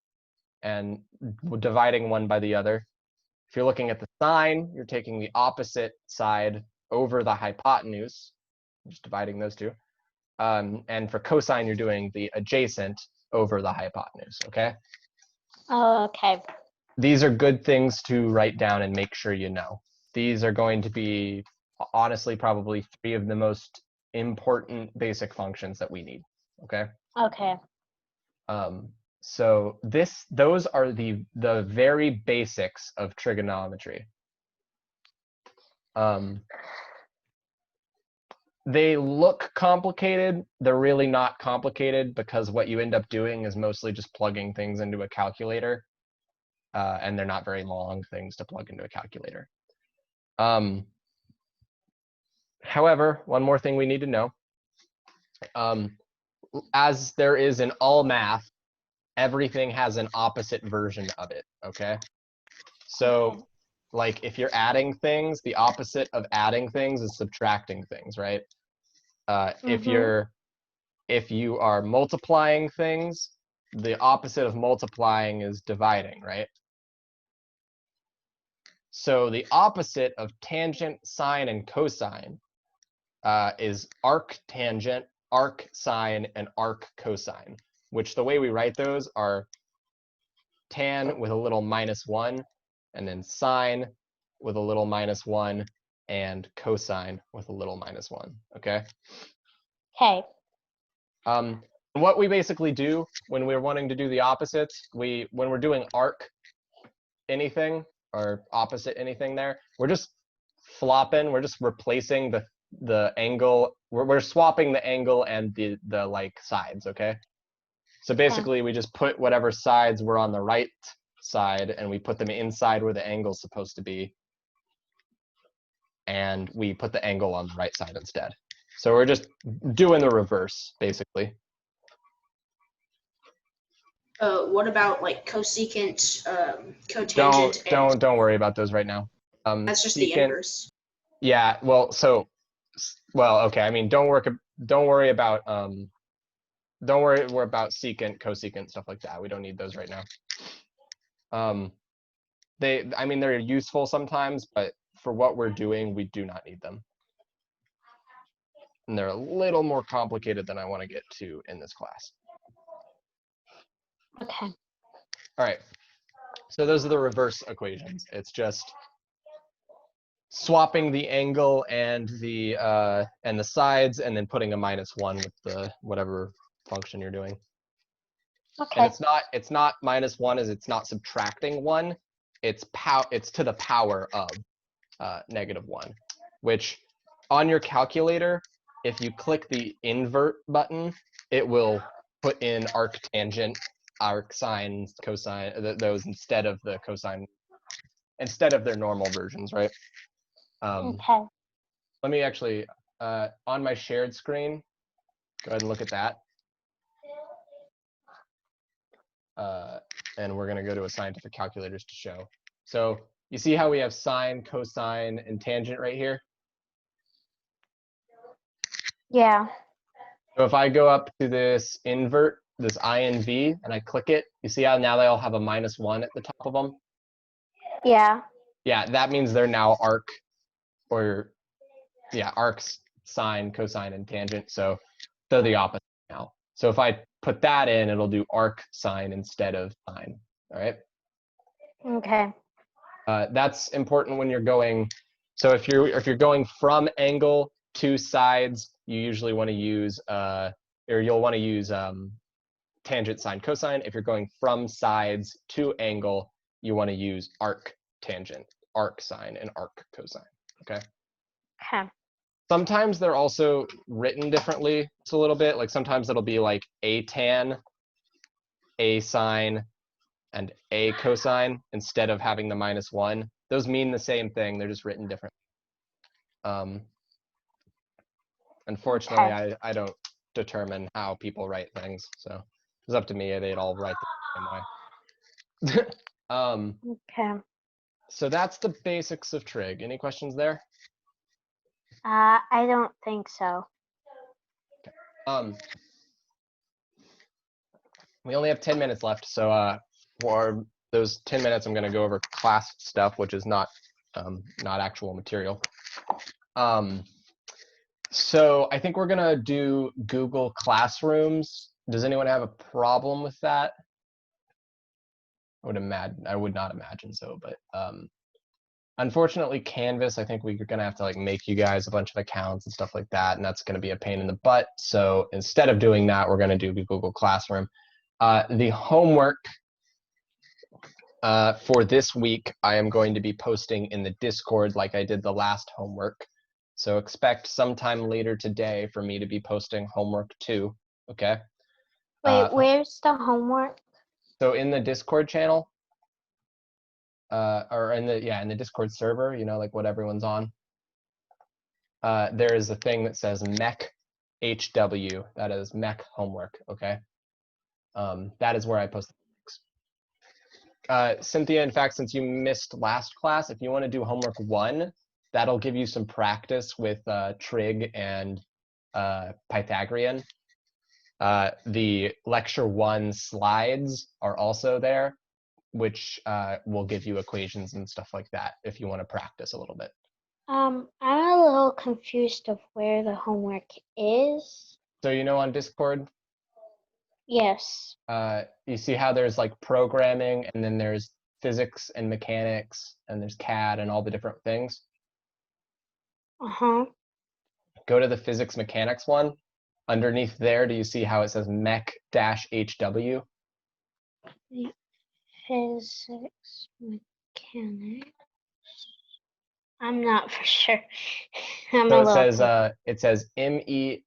and dividing one by the other. If you're looking at the sine, you're taking the opposite side over the hypotenuse, just dividing those two. And for cosine, you're doing the adjacent over the hypotenuse, okay? Oh, okay. These are good things to write down and make sure you know. These are going to be, honestly, probably three of the most important basic functions that we need, okay? Okay. So those are the very basics of trigonometry. They look complicated. They're really not complicated because what you end up doing is mostly just plugging things into a calculator, and they're not very long things to plug into a calculator. However, one more thing we need to know. As there is in all math, everything has an opposite version of it, okay? So, like, if you're adding things, the opposite of adding things is subtracting things, right? If you are multiplying things, the opposite of multiplying is dividing, right? So the opposite of tangent, sine, and cosine is arctangent, arcsine, and arccosine, which the way we write those are tan with a little -1, and then sine with a little -1, and cosine with a little -1, okay? Okay. What we basically do when we're wanting to do the opposites, when we're doing arc anything or opposite anything there, we're just flopping, we're just replacing the angle, we're swapping the angle and the like sides, okay? So basically we just put whatever sides were on the right side and we put them inside where the angle's supposed to be, and we put the angle on the right side instead. So we're just doing the reverse, basically. What about like cosecant, cotangent? Don't worry about those right now. That's just the inverse. Yeah, well, okay. I mean, don't worry about secant, cosecant, stuff like that. We don't need those right now. I mean, they're useful sometimes, but for what we're doing, we do not need them. And they're a little more complicated than I want to get to in this class. Okay. All right. So those are the reverse equations. It's just swapping the angle and the sides, and then putting a -1 with the whatever function you're doing. Okay. And it's not -1, as it's not subtracting 1. It's to the power of -1, which on your calculator, if you click the invert button, it will put in arctangent, arcsine, cosine, those instead of the cosine, instead of their normal versions, right? Okay. Let me actually, on my shared screen, go ahead and look at that. And we're going to go to a scientific calculators to show. So you see how we have sine, cosine, and tangent right here? Yeah. So if I go up to this invert, this INV, and I click it, you see how now they all have a -1 at the top of them? Yeah. Yeah, that means they're now arc, or yeah, arcs, sine, cosine, and tangent. So they're the opposite now. So if I put that in, it'll do arc sine instead of sine. All right. Okay. That's important when you're going. So if you're going from angle to sides, you usually want to use or you'll want to use tangent, sine, cosine. If you're going from sides to angle, you want to use arc tangent, arc sine, and arc cosine. Okay. Okay. Sometimes they're also written differently. It's a little bit like sometimes it'll be like a tan, a sine, and a cosine instead of having the -1. Those mean the same thing. They're just written differently. Unfortunately, I don't determine how people write things, so it's up to me. They'd all write the same way. Okay. So that's the basics of trig. Any questions there? I don't think so. We only have 10 minutes left, so for those 10 minutes, I'm going to go over class stuff, which is not actual material. So I think we're going to do Google Classrooms. Does anyone have a problem with that? I would not imagine so, but unfortunately, Canvas, I think we're going to have to like make you guys a bunch of accounts and stuff like that, and that's going to be a pain in the butt. So instead of doing that, we're going to do Google Classroom. The homework for this week, I am going to be posting in the Discord like I did the last homework. So expect sometime later today for me to be posting homework 2, okay? Wait, where's the homework? So in the Discord channel, or in the Discord server, you know, like what everyone's on, there is a thing that says MEC HW, that is MEC homework, okay? That is where I post the Cynthia, in fact, since you missed last class, if you want to do homework 1, that'll give you some practice with trig and Pythagorean. The lecture 1 slides are also there, which will give you equations and stuff like that if you want to practice a little bit. I'm a little confused of where the homework is. So you know on Discord? Yes. You see how there's like programming, and then there's physics and mechanics, and there's CAD and all the different things? Uh-huh. Go to the physics mechanics one. Underneath there, do you see how it says MEC-HW? Physics mechanics. I'm not for sure. So it says MECH-HW.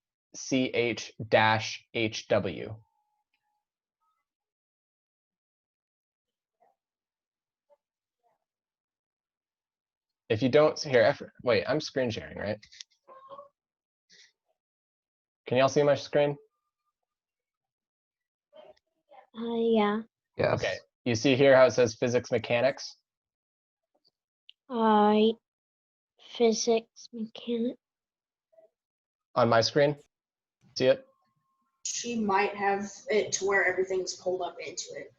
If you don't here, wait, I'm screen sharing, right? Can y'all see my screen? Yeah. Yes. Okay. You see here how it says physics mechanics? Physics mechanics. On my screen? See it? She might have it to where everything's pulled up into it.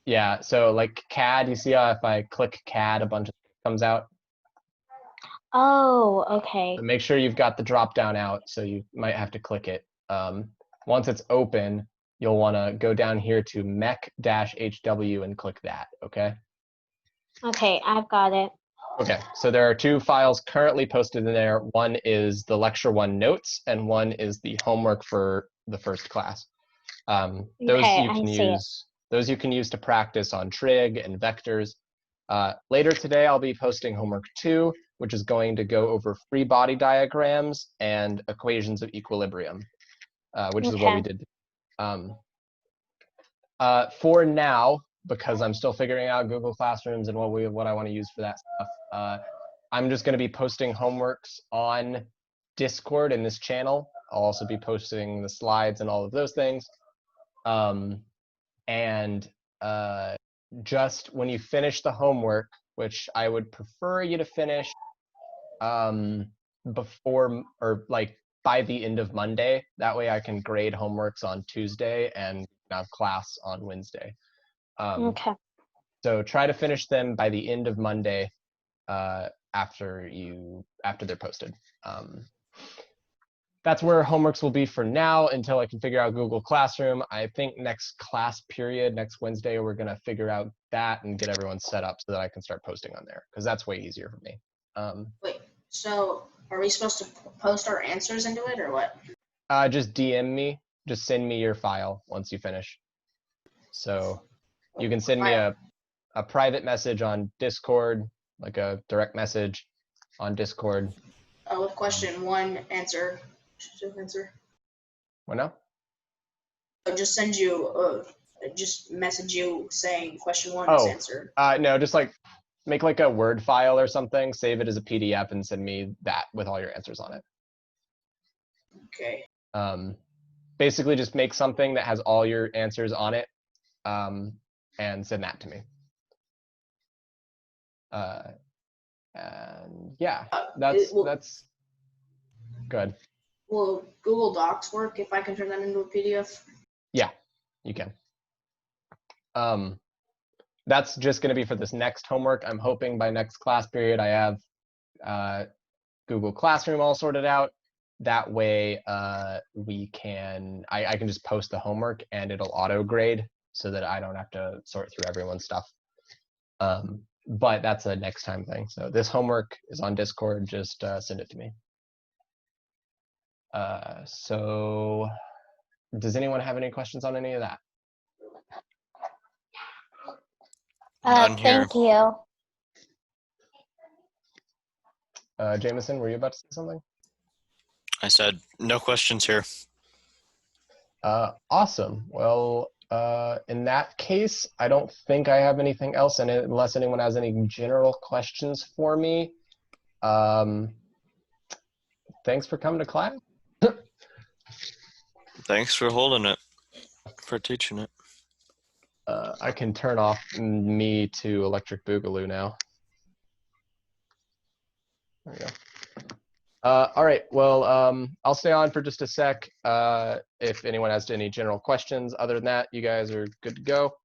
Yeah, so like CAD, you see how if I click CAD, a bunch of stuff comes out? Oh, okay. So make sure you've got the drop down out, so you might have to click it. Once it's open, you'll want to go down here to MEC-HW and click that, okay? Okay, I've got it. Okay, so there are 2 files currently posted in there. One is the lecture 1 notes, and one is the homework for the first class. Those you can use to practice on trig and vectors. Later today, I'll be posting homework 2, which is going to go over free body diagrams and equations of equilibrium, which is what we did. For now, because I'm still figuring out Google Classrooms and what I want to use for that stuff, I'm just going to be posting homeworks on Discord in this channel. I'll also be posting the slides and all of those things. Just when you finish the homework, which I would prefer you to finish before, or like by the end of Monday. That way I can grade homeworks on Tuesday and have class on Wednesday. Okay. So try to finish them by the end of Monday after they're posted. That's where homeworks will be for now until I can figure out Google Classroom. I think next class period, next Wednesday, we're going to figure out that and get everyone set up so that I can start posting on there, because that's way easier for me. Wait, so are we supposed to post our answers into it or what? Just DM me. Just send me your file once you finish. So you can send me a private message on Discord, like a direct message on Discord. With question 1, answer. What now? I'll just send you, just message you saying question 1 is answered. No, just like make like a Word file or something, save it as a PDF and send me that with all your answers on it. Okay. Basically just make something that has all your answers on it, and send that to me. And yeah, that's good. Will Google Docs work if I can turn that into a PDF? Yeah, you can. That's just going to be for this next homework. I'm hoping by next class period I have Google Classroom all sorted out. That way I can just post the homework and it'll auto grade so that I don't have to sort through everyone's stuff. But that's a next time thing. So this homework is on Discord. Just send it to me. So does anyone have any questions on any of that? None here. Thank you. Jameson, were you about to say something? I said no questions here. Awesome. Well, in that case, I don't think I have anything else, and unless anyone has any general questions for me, thanks for coming to class. Thanks for holding it, for teaching it. I can turn off me to Electric Boogaloo now. There we go. All right, well, I'll stay on for just a sec. If anyone has any general questions, other than that, you guys are good to go.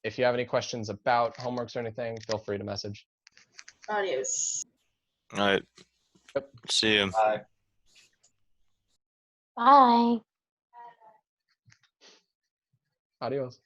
If you have any questions about homeworks or anything, feel free to message. Adios. All right. Yep. See you. Bye. Bye. Adios.